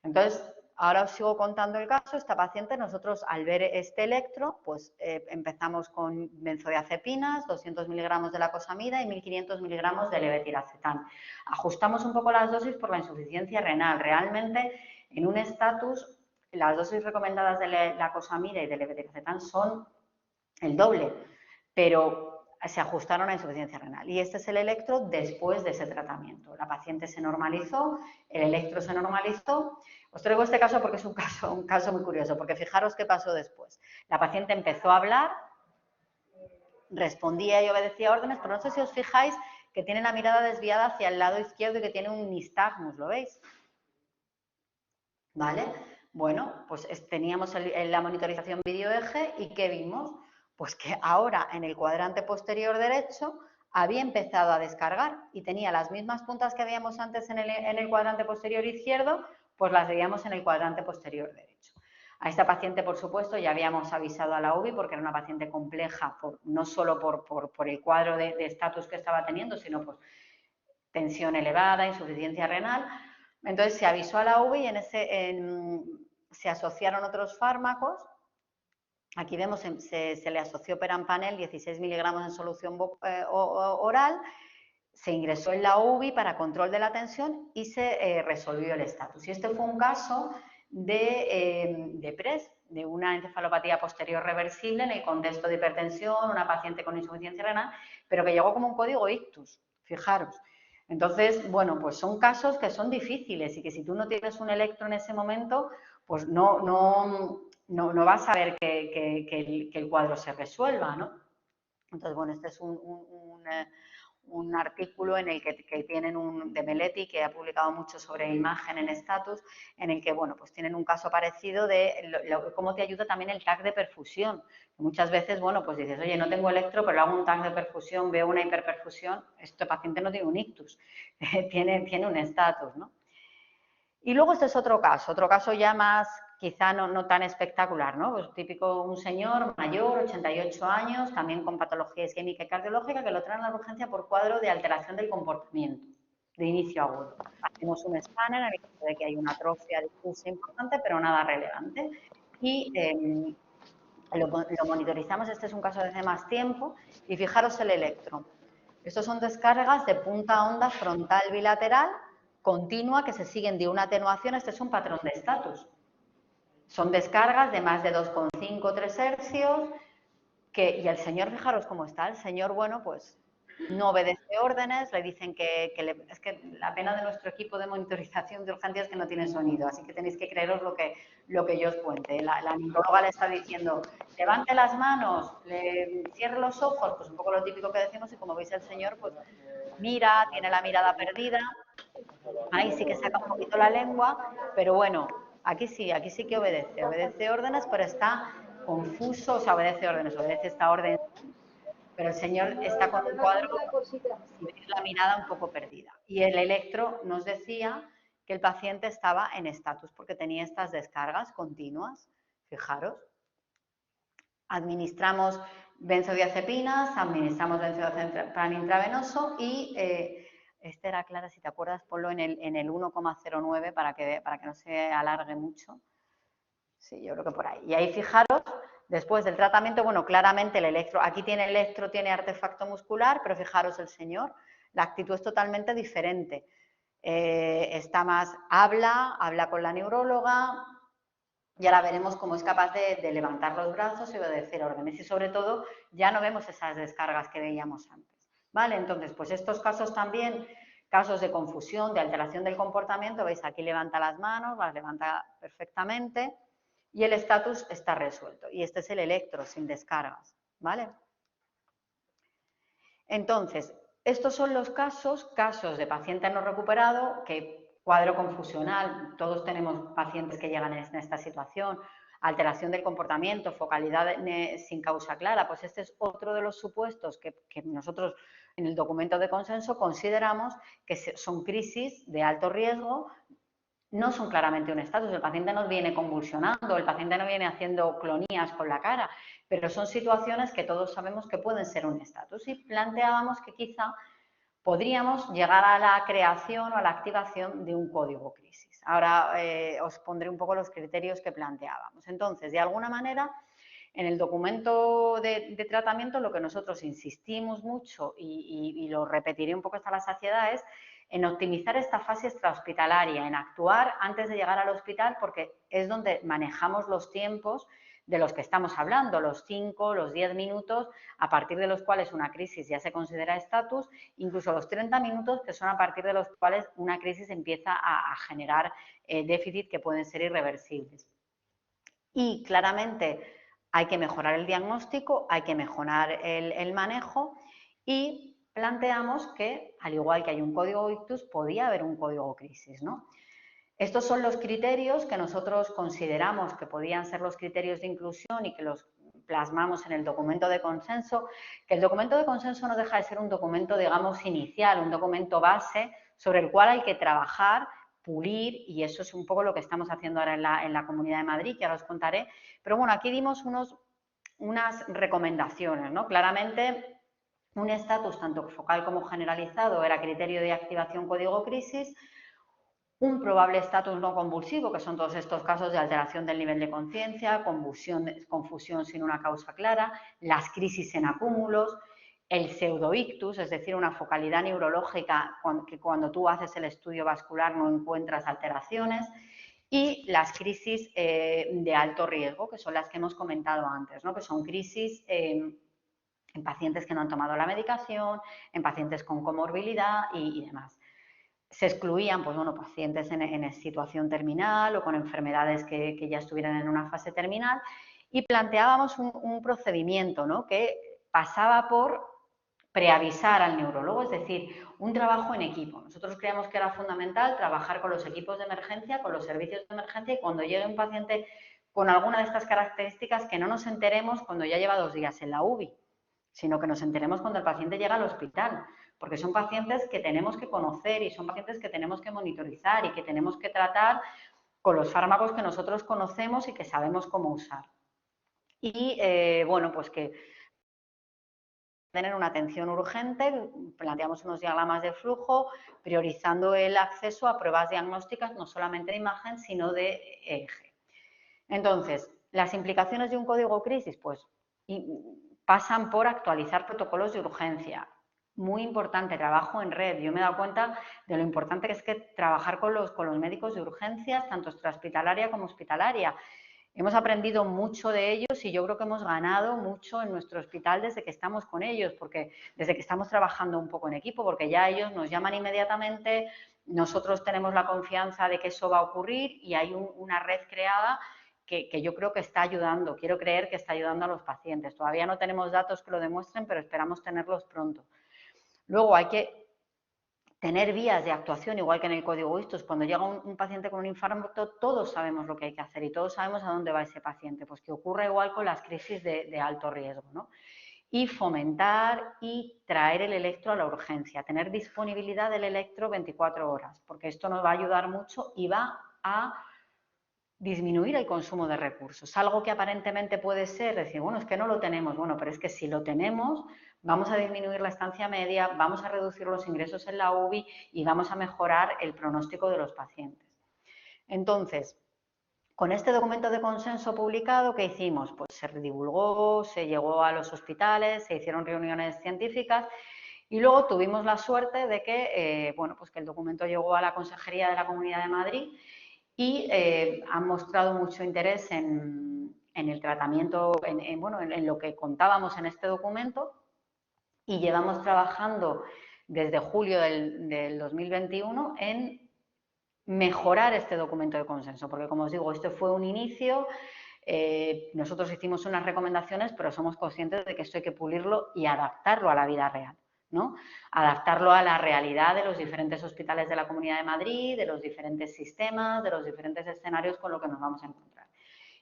Entonces, ahora os sigo contando el caso. Esta paciente, nosotros al ver este electro, pues empezamos con benzodiazepinas, 200 miligramos de lacosamida y 1500 miligramos de levetiracetam. Ajustamos un poco las dosis por la insuficiencia renal. Realmente, en un estatus, las dosis recomendadas de lacosamida y de levetiracetam son el doble, pero se ajustaron a insuficiencia renal. Y este es el electro después de ese tratamiento. La paciente se normalizó, el electro se normalizó. Os traigo este caso porque es un caso muy curioso, porque fijaros qué pasó después. La paciente empezó a hablar, respondía y obedecía órdenes, pero no sé si os fijáis que tiene la mirada desviada hacia el lado izquierdo y que tiene un nistagmus, ¿lo veis? ¿Vale? Bueno, pues teníamos la monitorización video-eje y ¿qué vimos? Pues que ahora en el cuadrante posterior derecho había empezado a descargar y tenía las mismas puntas que veíamos antes en el cuadrante posterior izquierdo, pues las veíamos en el cuadrante posterior derecho. A esta paciente, por supuesto, ya habíamos avisado a la UBI porque era una paciente compleja, no solo por el cuadro de estatus que estaba teniendo, sino por tensión elevada, insuficiencia renal. Entonces se avisó a la UBI y se asociaron otros fármacos. Aquí vemos, se le asoció perampanel, 16 miligramos en solución oral, se ingresó en la UBI para control de la tensión y se resolvió el estatus. Y este fue un caso de PRES, de una encefalopatía posterior reversible en el contexto de hipertensión, una paciente con insuficiencia renal, pero que llegó como un código ictus, fijaros. Entonces, bueno, pues son casos que son difíciles y que si tú no tienes un electro en ese momento, pues no vas a ver que el cuadro se resuelva, ¿no? Entonces, bueno, este es un artículo en el que tienen de Meletti, que ha publicado mucho sobre imagen en estatus, en el que, bueno, pues tienen un caso parecido de cómo te ayuda también el TAC de perfusión. Muchas veces, bueno, pues dices, oye, no tengo electro, pero hago un TAC de perfusión, veo una hiperperfusión, este paciente no tiene un ictus, tiene un estatus, ¿no? Y luego este es otro caso ya más, quizá no tan espectacular, ¿no? Pues típico, un señor mayor, 88 años, también con patología isquémica y cardiológica, que lo traen a la urgencia por cuadro de alteración del comportamiento. de inicio agudo. Hacemos un escáner en el caso de que hay una atrofia difusa importante, pero nada relevante. Y lo monitorizamos, este es un caso de hace más tiempo, y fijaros el electro. Estos son descargas de punta onda frontal bilateral continua que se siguen de una atenuación. Este es un patrón de estatus. Son descargas de más de 2,5 o 3 hercios y el señor, fijaros cómo está, el señor, bueno, pues no obedece órdenes, le dicen es que la pena de nuestro equipo de monitorización de urgencias es que no tiene sonido, así que tenéis que creeros lo que yo os cuente. La neuróloga le está diciendo, levante las manos, cierre los ojos, pues un poco lo típico que decimos, y como veis el señor, pues mira, tiene la mirada perdida, ahí sí que saca un poquito la lengua, pero bueno, aquí sí que obedece órdenes, pero está confuso, o sea, obedece órdenes, obedece esta orden, pero el señor está con un cuadro, si veis la mirada un poco perdida. Y el electro nos decía que el paciente estaba en estatus porque tenía estas descargas continuas, fijaros. Administramos benzodiazepinas, administramos benzodiazepam intravenoso y este era, Clara, si te acuerdas, ponlo en el 1,09 para que no se alargue mucho. Sí, yo creo que por ahí. Y ahí fijaros, después del tratamiento, bueno, claramente el electro, aquí tiene electro, tiene artefacto muscular, pero fijaros el señor, la actitud es totalmente diferente. Está más, habla con la neuróloga, y ahora veremos cómo es capaz de levantar los brazos y obedecer órdenes. Y sobre todo, ya no vemos esas descargas que veíamos antes. ¿Vale? Entonces, pues estos casos también, casos de confusión, de alteración del comportamiento, veis, aquí levanta las manos, las levanta perfectamente y el estatus está resuelto. Y este es el electro, sin descargas. ¿Vale? Entonces, estos son los casos de paciente no recuperado, que cuadro confusional, todos tenemos pacientes que llegan en esta situación, alteración del comportamiento, focalidad sin causa clara, pues este es otro de los supuestos que nosotros en el documento de consenso consideramos que son crisis de alto riesgo. No son claramente un estatus, el paciente no viene convulsionando, el paciente no viene haciendo clonías con la cara, pero son situaciones que todos sabemos que pueden ser un estatus y planteábamos que quizá podríamos llegar a la creación o a la activación de un código crisis. Ahora os pondré un poco los criterios que planteábamos. Entonces, de alguna manera, en el documento de tratamiento lo que nosotros insistimos mucho y lo repetiré un poco hasta la saciedad es en optimizar esta fase extrahospitalaria, en actuar antes de llegar al hospital porque es donde manejamos los tiempos de los que estamos hablando, los 5, los 10 minutos, a partir de los cuales una crisis ya se considera estatus, incluso los 30 minutos que son a partir de los cuales una crisis empieza a generar déficit que pueden ser irreversibles. Y claramente hay que mejorar el diagnóstico, hay que mejorar el manejo y planteamos que, al igual que hay un código ictus, podía haber un código crisis, ¿no? Estos son los criterios que nosotros consideramos que podían ser los criterios de inclusión y que los plasmamos en el documento de consenso, que el documento de consenso no deja de ser un documento, digamos, inicial, un documento base sobre el cual hay que trabajar, pulir, y eso es un poco lo que estamos haciendo ahora en la Comunidad de Madrid, que ahora os contaré. Pero bueno, aquí dimos unas recomendaciones, ¿no? Claramente, un estatus tanto focal como generalizado era criterio de activación código crisis, un probable estatus no convulsivo, que son todos estos casos de alteración del nivel de conciencia, confusión sin una causa clara, las crisis en acúmulos, el pseudoictus, es decir, una focalidad neurológica que cuando tú haces el estudio vascular no encuentras alteraciones, y las crisis de alto riesgo, que son las que hemos comentado antes, ¿no? Que son crisis en pacientes que no han tomado la medicación, en pacientes con comorbilidad y demás. Se excluían, pues bueno, pacientes en situación terminal o con enfermedades que ya estuvieran en una fase terminal y planteábamos un procedimiento, ¿no? Que pasaba por preavisar al neurólogo, es decir, un trabajo en equipo. Nosotros creíamos que era fundamental trabajar con los equipos de emergencia, con los servicios de emergencia y cuando llegue un paciente con alguna de estas características que no nos enteremos cuando ya lleva 2 días en la UBI, sino que nos enteremos cuando el paciente llega al hospital, porque son pacientes que tenemos que conocer y son pacientes que tenemos que monitorizar y que tenemos que tratar con los fármacos que nosotros conocemos y que sabemos cómo usar. Y bueno, pues que tener una atención urgente, planteamos unos diagramas de flujo, priorizando el acceso a pruebas diagnósticas, no solamente de imagen, sino de EEG. Entonces, las implicaciones de un código crisis, pues pasan por actualizar protocolos de urgencia. Muy importante, trabajo en red. Yo me he dado cuenta de lo importante que es trabajar con los médicos de urgencias, tanto extrahospitalaria como hospitalaria. Hemos aprendido mucho de ellos y yo creo que hemos ganado mucho en nuestro hospital desde que estamos con ellos, porque desde que estamos trabajando un poco en equipo, porque ya ellos nos llaman inmediatamente, nosotros tenemos la confianza de que eso va a ocurrir y hay una red creada que yo creo que está ayudando, quiero creer que está ayudando a los pacientes. Todavía no tenemos datos que lo demuestren, pero esperamos tenerlos pronto. Luego hay que tener vías de actuación, igual que en el código ISTUS. Cuando llega un paciente con un infarto, todos sabemos lo que hay que hacer y todos sabemos a dónde va ese paciente. Pues que ocurra igual con las crisis de alto riesgo, ¿no? Y fomentar y traer el electro a la urgencia, tener disponibilidad del electro 24 horas, porque esto nos va a ayudar mucho y va a disminuir el consumo de recursos. Algo que aparentemente puede ser decir, bueno, es que no lo tenemos. Bueno, pero es que si lo tenemos, vamos a disminuir la estancia media, vamos a reducir los ingresos en la UBI y vamos a mejorar el pronóstico de los pacientes. Entonces, con este documento de consenso publicado, ¿qué hicimos? Pues se divulgó, se llegó a los hospitales, se hicieron reuniones científicas y luego tuvimos la suerte de que, bueno, pues que el documento llegó a la Consejería de la Comunidad de Madrid y han mostrado mucho interés en el tratamiento, en lo que contábamos en este documento y llevamos trabajando desde julio del 2021 en mejorar este documento de consenso, porque como os digo, esto fue un inicio, nosotros hicimos unas recomendaciones, pero somos conscientes de que esto hay que pulirlo y adaptarlo a la vida real, ¿no? Adaptarlo a la realidad de los diferentes hospitales de la Comunidad de Madrid, de los diferentes sistemas, de los diferentes escenarios con los que nos vamos a encontrar.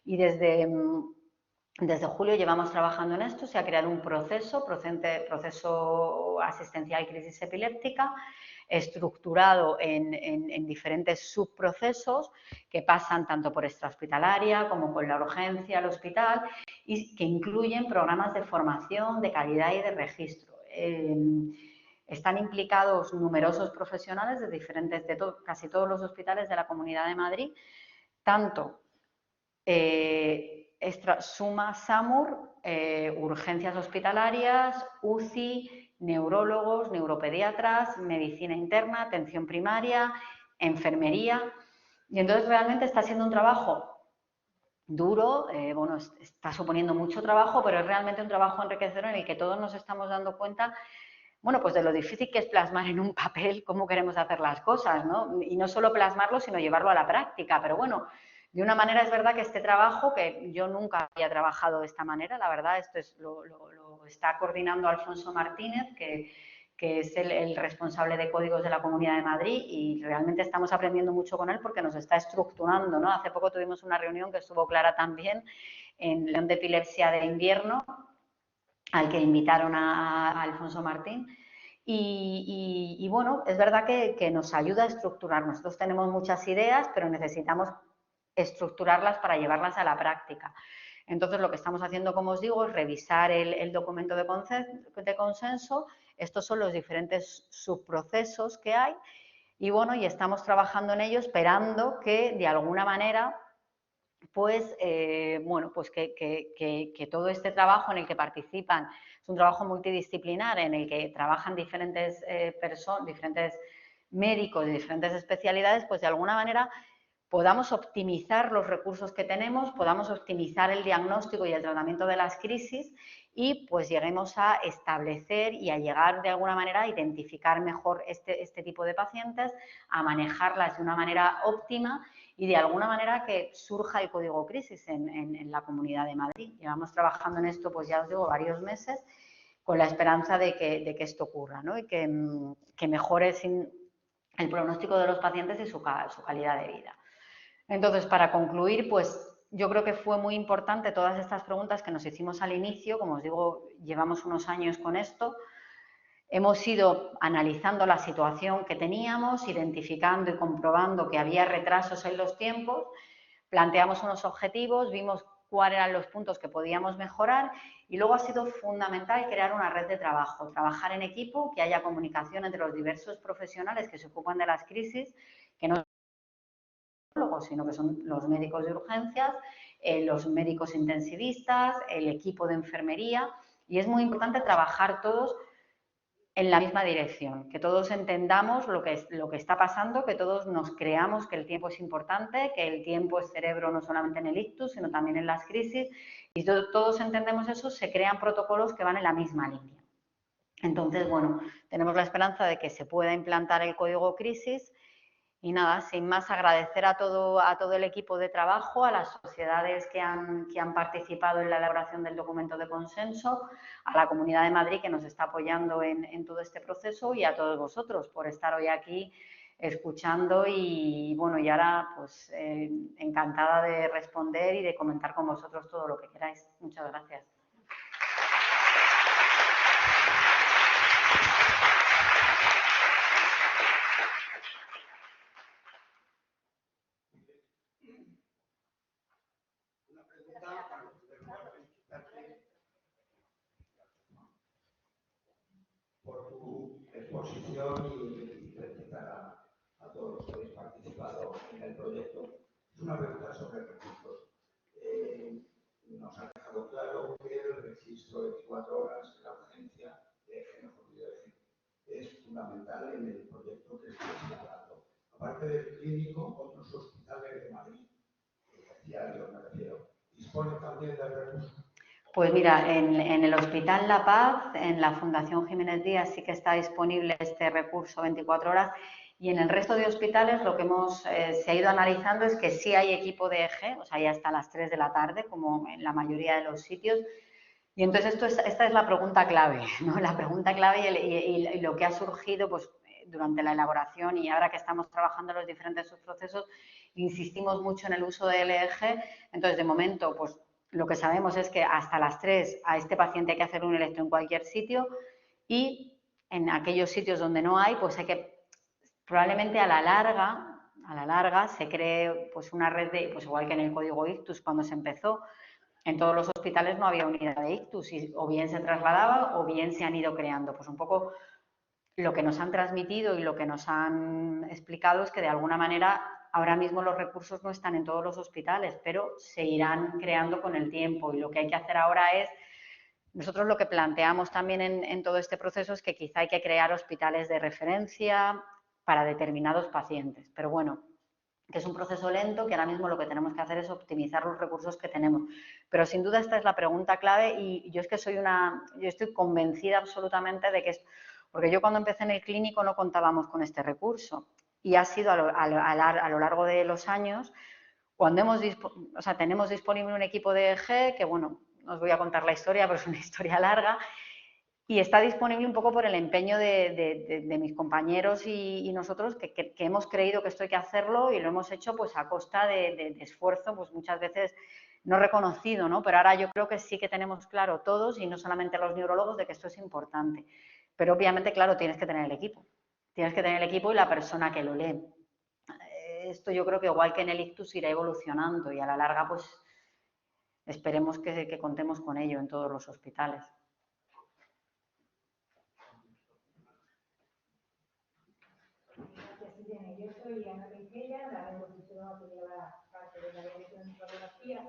Y desde julio llevamos trabajando en esto, se ha creado un proceso asistencial crisis epiléptica, estructurado en diferentes subprocesos que pasan tanto por extrahospitalaria como con la urgencia al hospital y que incluyen programas de formación, de calidad y de registro. Están implicados numerosos profesionales de casi todos los hospitales de la Comunidad de Madrid, tanto Suma, SAMUR, urgencias hospitalarias, UCI, neurólogos, neuropediatras, medicina interna, atención primaria, enfermería. Y entonces realmente está siendo un trabajo duro, bueno, está suponiendo mucho trabajo, pero es realmente un trabajo enriquecedor en el que todos nos estamos dando cuenta, bueno, pues de lo difícil que es plasmar en un papel cómo queremos hacer las cosas, ¿no? Y no solo plasmarlo, sino llevarlo a la práctica. Pero bueno, de una manera es verdad que este trabajo, que yo nunca había trabajado de esta manera, la verdad, esto lo está coordinando Alfonso Martínez, que es el responsable de códigos de la Comunidad de Madrid y realmente estamos aprendiendo mucho con él porque nos está estructurando, ¿no? Hace poco tuvimos una reunión que estuvo Clara también en León de Epilepsia de Invierno, al que invitaron a Alfonso Martín. Y bueno, es verdad que nos ayuda a estructurar. Nosotros tenemos muchas ideas, pero necesitamos estructurarlas para llevarlas a la práctica. Entonces, lo que estamos haciendo, como os digo, es revisar el documento de consenso. Estos son los diferentes subprocesos que hay. Y bueno, y estamos trabajando en ello esperando que, de alguna manera, pues, bueno, pues que todo este trabajo en el que participan, es un trabajo multidisciplinar en el que trabajan diferentes diferentes médicos de diferentes especialidades, pues de alguna manera podamos optimizar los recursos que tenemos, podamos optimizar el diagnóstico y el tratamiento de las crisis y pues lleguemos a establecer y a llegar de alguna manera a identificar mejor este tipo de pacientes, a manejarlas de una manera óptima y de alguna manera que surja el código crisis en la Comunidad de Madrid. Llevamos trabajando en esto, pues ya os digo, varios meses con la esperanza de que esto ocurra, ¿no? Y que mejore el pronóstico de los pacientes y su calidad de vida. Entonces, para concluir, pues yo creo que fue muy importante todas estas preguntas que nos hicimos al inicio. Como os digo, llevamos unos años con esto. Hemos ido analizando la situación que teníamos, identificando y comprobando que había retrasos en los tiempos. Planteamos unos objetivos, vimos cuáles eran los puntos que podíamos mejorar y luego ha sido fundamental crear una red de trabajo, trabajar en equipo, que haya comunicación entre los diversos profesionales que se ocupan de las crisis, que no son sino que son los médicos de urgencias, los médicos intensivistas, el equipo de enfermería, y es muy importante trabajar todos en la misma dirección, que todos entendamos lo que está pasando, que todos nos creamos que el tiempo es importante, que el tiempo es cerebro no solamente en el ictus, sino también en las crisis, y todos entendemos eso, se crean protocolos que van en la misma línea. Entonces, bueno, tenemos la esperanza de que se pueda implantar el código crisis. Y nada, sin más, agradecer a todo el equipo de trabajo, a las sociedades que han participado en la elaboración del documento de consenso, a la Comunidad de Madrid que nos está apoyando en todo este proceso y a todos vosotros por estar hoy aquí escuchando y bueno, y ahora pues encantada de responder y de comentar con vosotros todo lo que queráis. Muchas gracias. Por tu exposición y felicitar a todos los que habéis participado en el proyecto. Es una pregunta sobre recursos. Nos ha dejado claro que el registro de 24 horas de la urgencia de ginecología es fundamental en el proyecto que estáis elaborando. Aparte del clínico, otros hospitales de Madrid, terciarios me refiero, disponen también de recursos. Pues mira, en el Hospital La Paz, en la Fundación Jiménez Díaz, sí que está disponible este recurso 24 horas y en el resto de hospitales lo que se ha ido analizando es que sí hay equipo de EG, o sea, ya hasta las 3 de la tarde, como en la mayoría de los sitios. Y entonces esta es la pregunta clave, ¿no? La pregunta clave y lo que ha surgido pues, durante la elaboración y ahora que estamos trabajando en los diferentes subprocesos, insistimos mucho en el uso del EG. Entonces, de momento, pues lo que sabemos es que hasta las 3 a este paciente hay que hacer un electro en cualquier sitio y en aquellos sitios donde no hay, pues hay que, probablemente a la larga se cree pues una red de, pues igual que en el código ictus cuando se empezó, en todos los hospitales no había unidad de ictus y o bien se trasladaba o bien se han ido creando. Pues un poco lo que nos han transmitido y lo que nos han explicado es que de alguna manera ahora mismo los recursos no están en todos los hospitales, pero se irán creando con el tiempo y lo que hay que hacer ahora es, nosotros lo que planteamos también en todo este proceso es que quizá hay que crear hospitales de referencia para determinados pacientes, pero bueno, que es un proceso lento, que ahora mismo lo que tenemos que hacer es optimizar los recursos que tenemos. Pero sin duda esta es la pregunta clave y yo es que yo estoy convencida absolutamente de que es, porque yo cuando empecé en el clínico no contábamos con este recurso y ha sido a lo largo de los años cuando tenemos disponible un equipo de EG que, bueno, no os voy a contar la historia, pero es una historia larga, y está disponible un poco por el empeño de mis compañeros y nosotros que hemos creído que esto hay que hacerlo y lo hemos hecho pues a costa de esfuerzo, pues muchas veces no reconocido, ¿no? Pero ahora yo creo que sí que tenemos claro todos y no solamente los neurólogos de que esto es importante. Pero obviamente, claro, tienes que tener el equipo. Tienes que tener el equipo y la persona que lo lee. Esto yo creo que igual que en el ictus irá evolucionando y a la larga pues esperemos que contemos con ello en todos los hospitales. Yo soy Ana Riquella, la neuroficióloga que lleva parte de la dirección de neurología.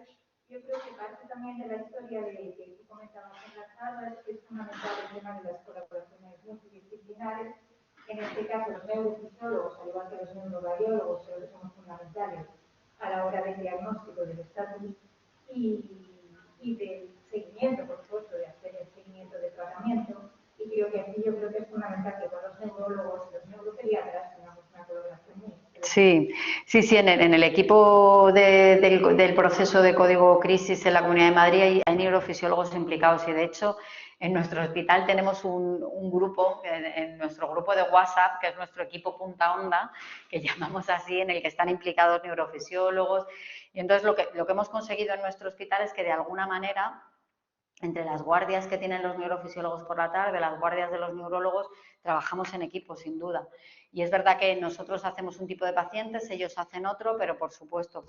Yo creo que parte también de la historia que tú comentabas en la charla es fundamental el tema de las colaboraciones multidisciplinares. En este caso, los neurofisiólogos, al igual que los neuroradiólogos, creo que son fundamentales a la hora del diagnóstico del estatus y del seguimiento, por supuesto, de hacer el seguimiento de tratamiento. Y creo que aquí creo que es fundamental que con los neurólogos y los neuropediatras tengamos una colaboración muy estrecha. Sí, en el equipo del proceso de código crisis en la Comunidad de Madrid hay neurofisiólogos implicados y de hecho en nuestro hospital tenemos un grupo, en nuestro grupo de WhatsApp, que es nuestro equipo Punta Onda, que llamamos así, en el que están implicados neurofisiólogos. Y entonces lo que hemos conseguido en nuestro hospital es que de alguna manera entre las guardias que tienen los neurofisiólogos por la tarde, las guardias de los neurólogos, trabajamos en equipo, sin duda. Y es verdad que nosotros hacemos un tipo de pacientes, ellos hacen otro, pero por supuesto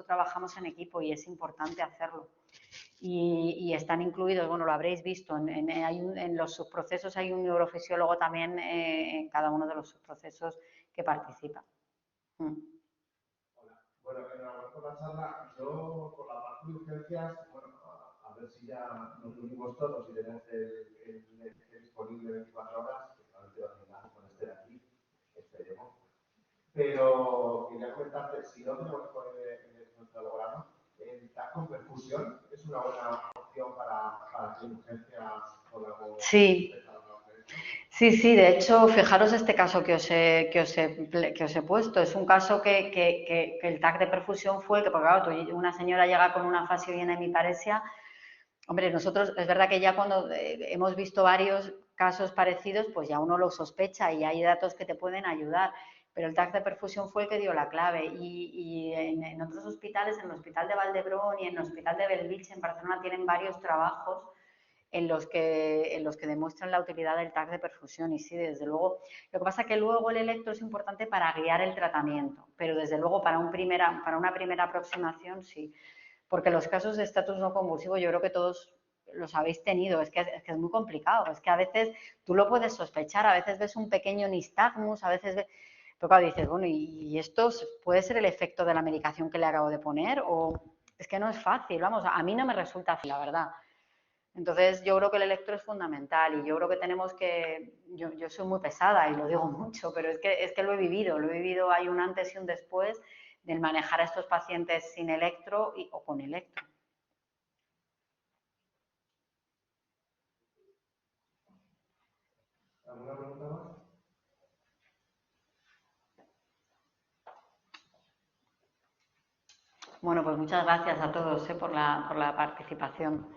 trabajamos en equipo y es importante hacerlo. Y están incluidos, bueno, lo habréis visto, en los subprocesos hay un neurofisiólogo también en cada uno de los subprocesos que participa. Hola. Bueno, enhorabuena por la charla. Yo, por la parte de urgencias, bueno, a ver si ya nos unimos todos y tenemos el disponible 24 horas, que probablemente va a terminar con este de aquí, esperemos. Pero quería comentarte, si no tenemos que poner en nuestro holograma, el TAC con perfusión es una buena opción para hacer urgencias o algo. Sí. Sí, de hecho, fijaros este caso que os he puesto. Es un caso que el TAC de perfusión fue que, porque claro, una señora llega con una fascio y una hemiparesia. Hombre, nosotros, es verdad que ya cuando hemos visto varios casos parecidos, pues ya uno lo sospecha y hay datos que te pueden ayudar. Pero el TAC de perfusión fue el que dio la clave. Y en otros hospitales, en el Hospital de Valdebrón y en el Hospital de Bellvitge en Barcelona, tienen varios trabajos en los que demuestran la utilidad del TAC de perfusión. Y sí, desde luego, lo que pasa es que luego el electro es importante para guiar el tratamiento, pero desde luego para una primera aproximación sí, porque los casos de estatus no convulsivo yo creo que todos los habéis tenido, es que es muy complicado, es que a veces tú lo puedes sospechar, a veces ves un pequeño nistagmus, a veces ves, pero claro, dices, bueno, ¿y esto puede ser el efecto de la medicación que le acabo de poner? O es que no es fácil, vamos, a mí no me resulta fácil, la verdad. Entonces, yo creo que el electro es fundamental y yo creo que tenemos que... Yo soy muy pesada y lo digo mucho, pero es que lo he vivido, hay un antes y un después del manejar a estos pacientes sin electro o con electro. ¿Alguna pregunta más? Bueno, pues muchas gracias a todos por la participación.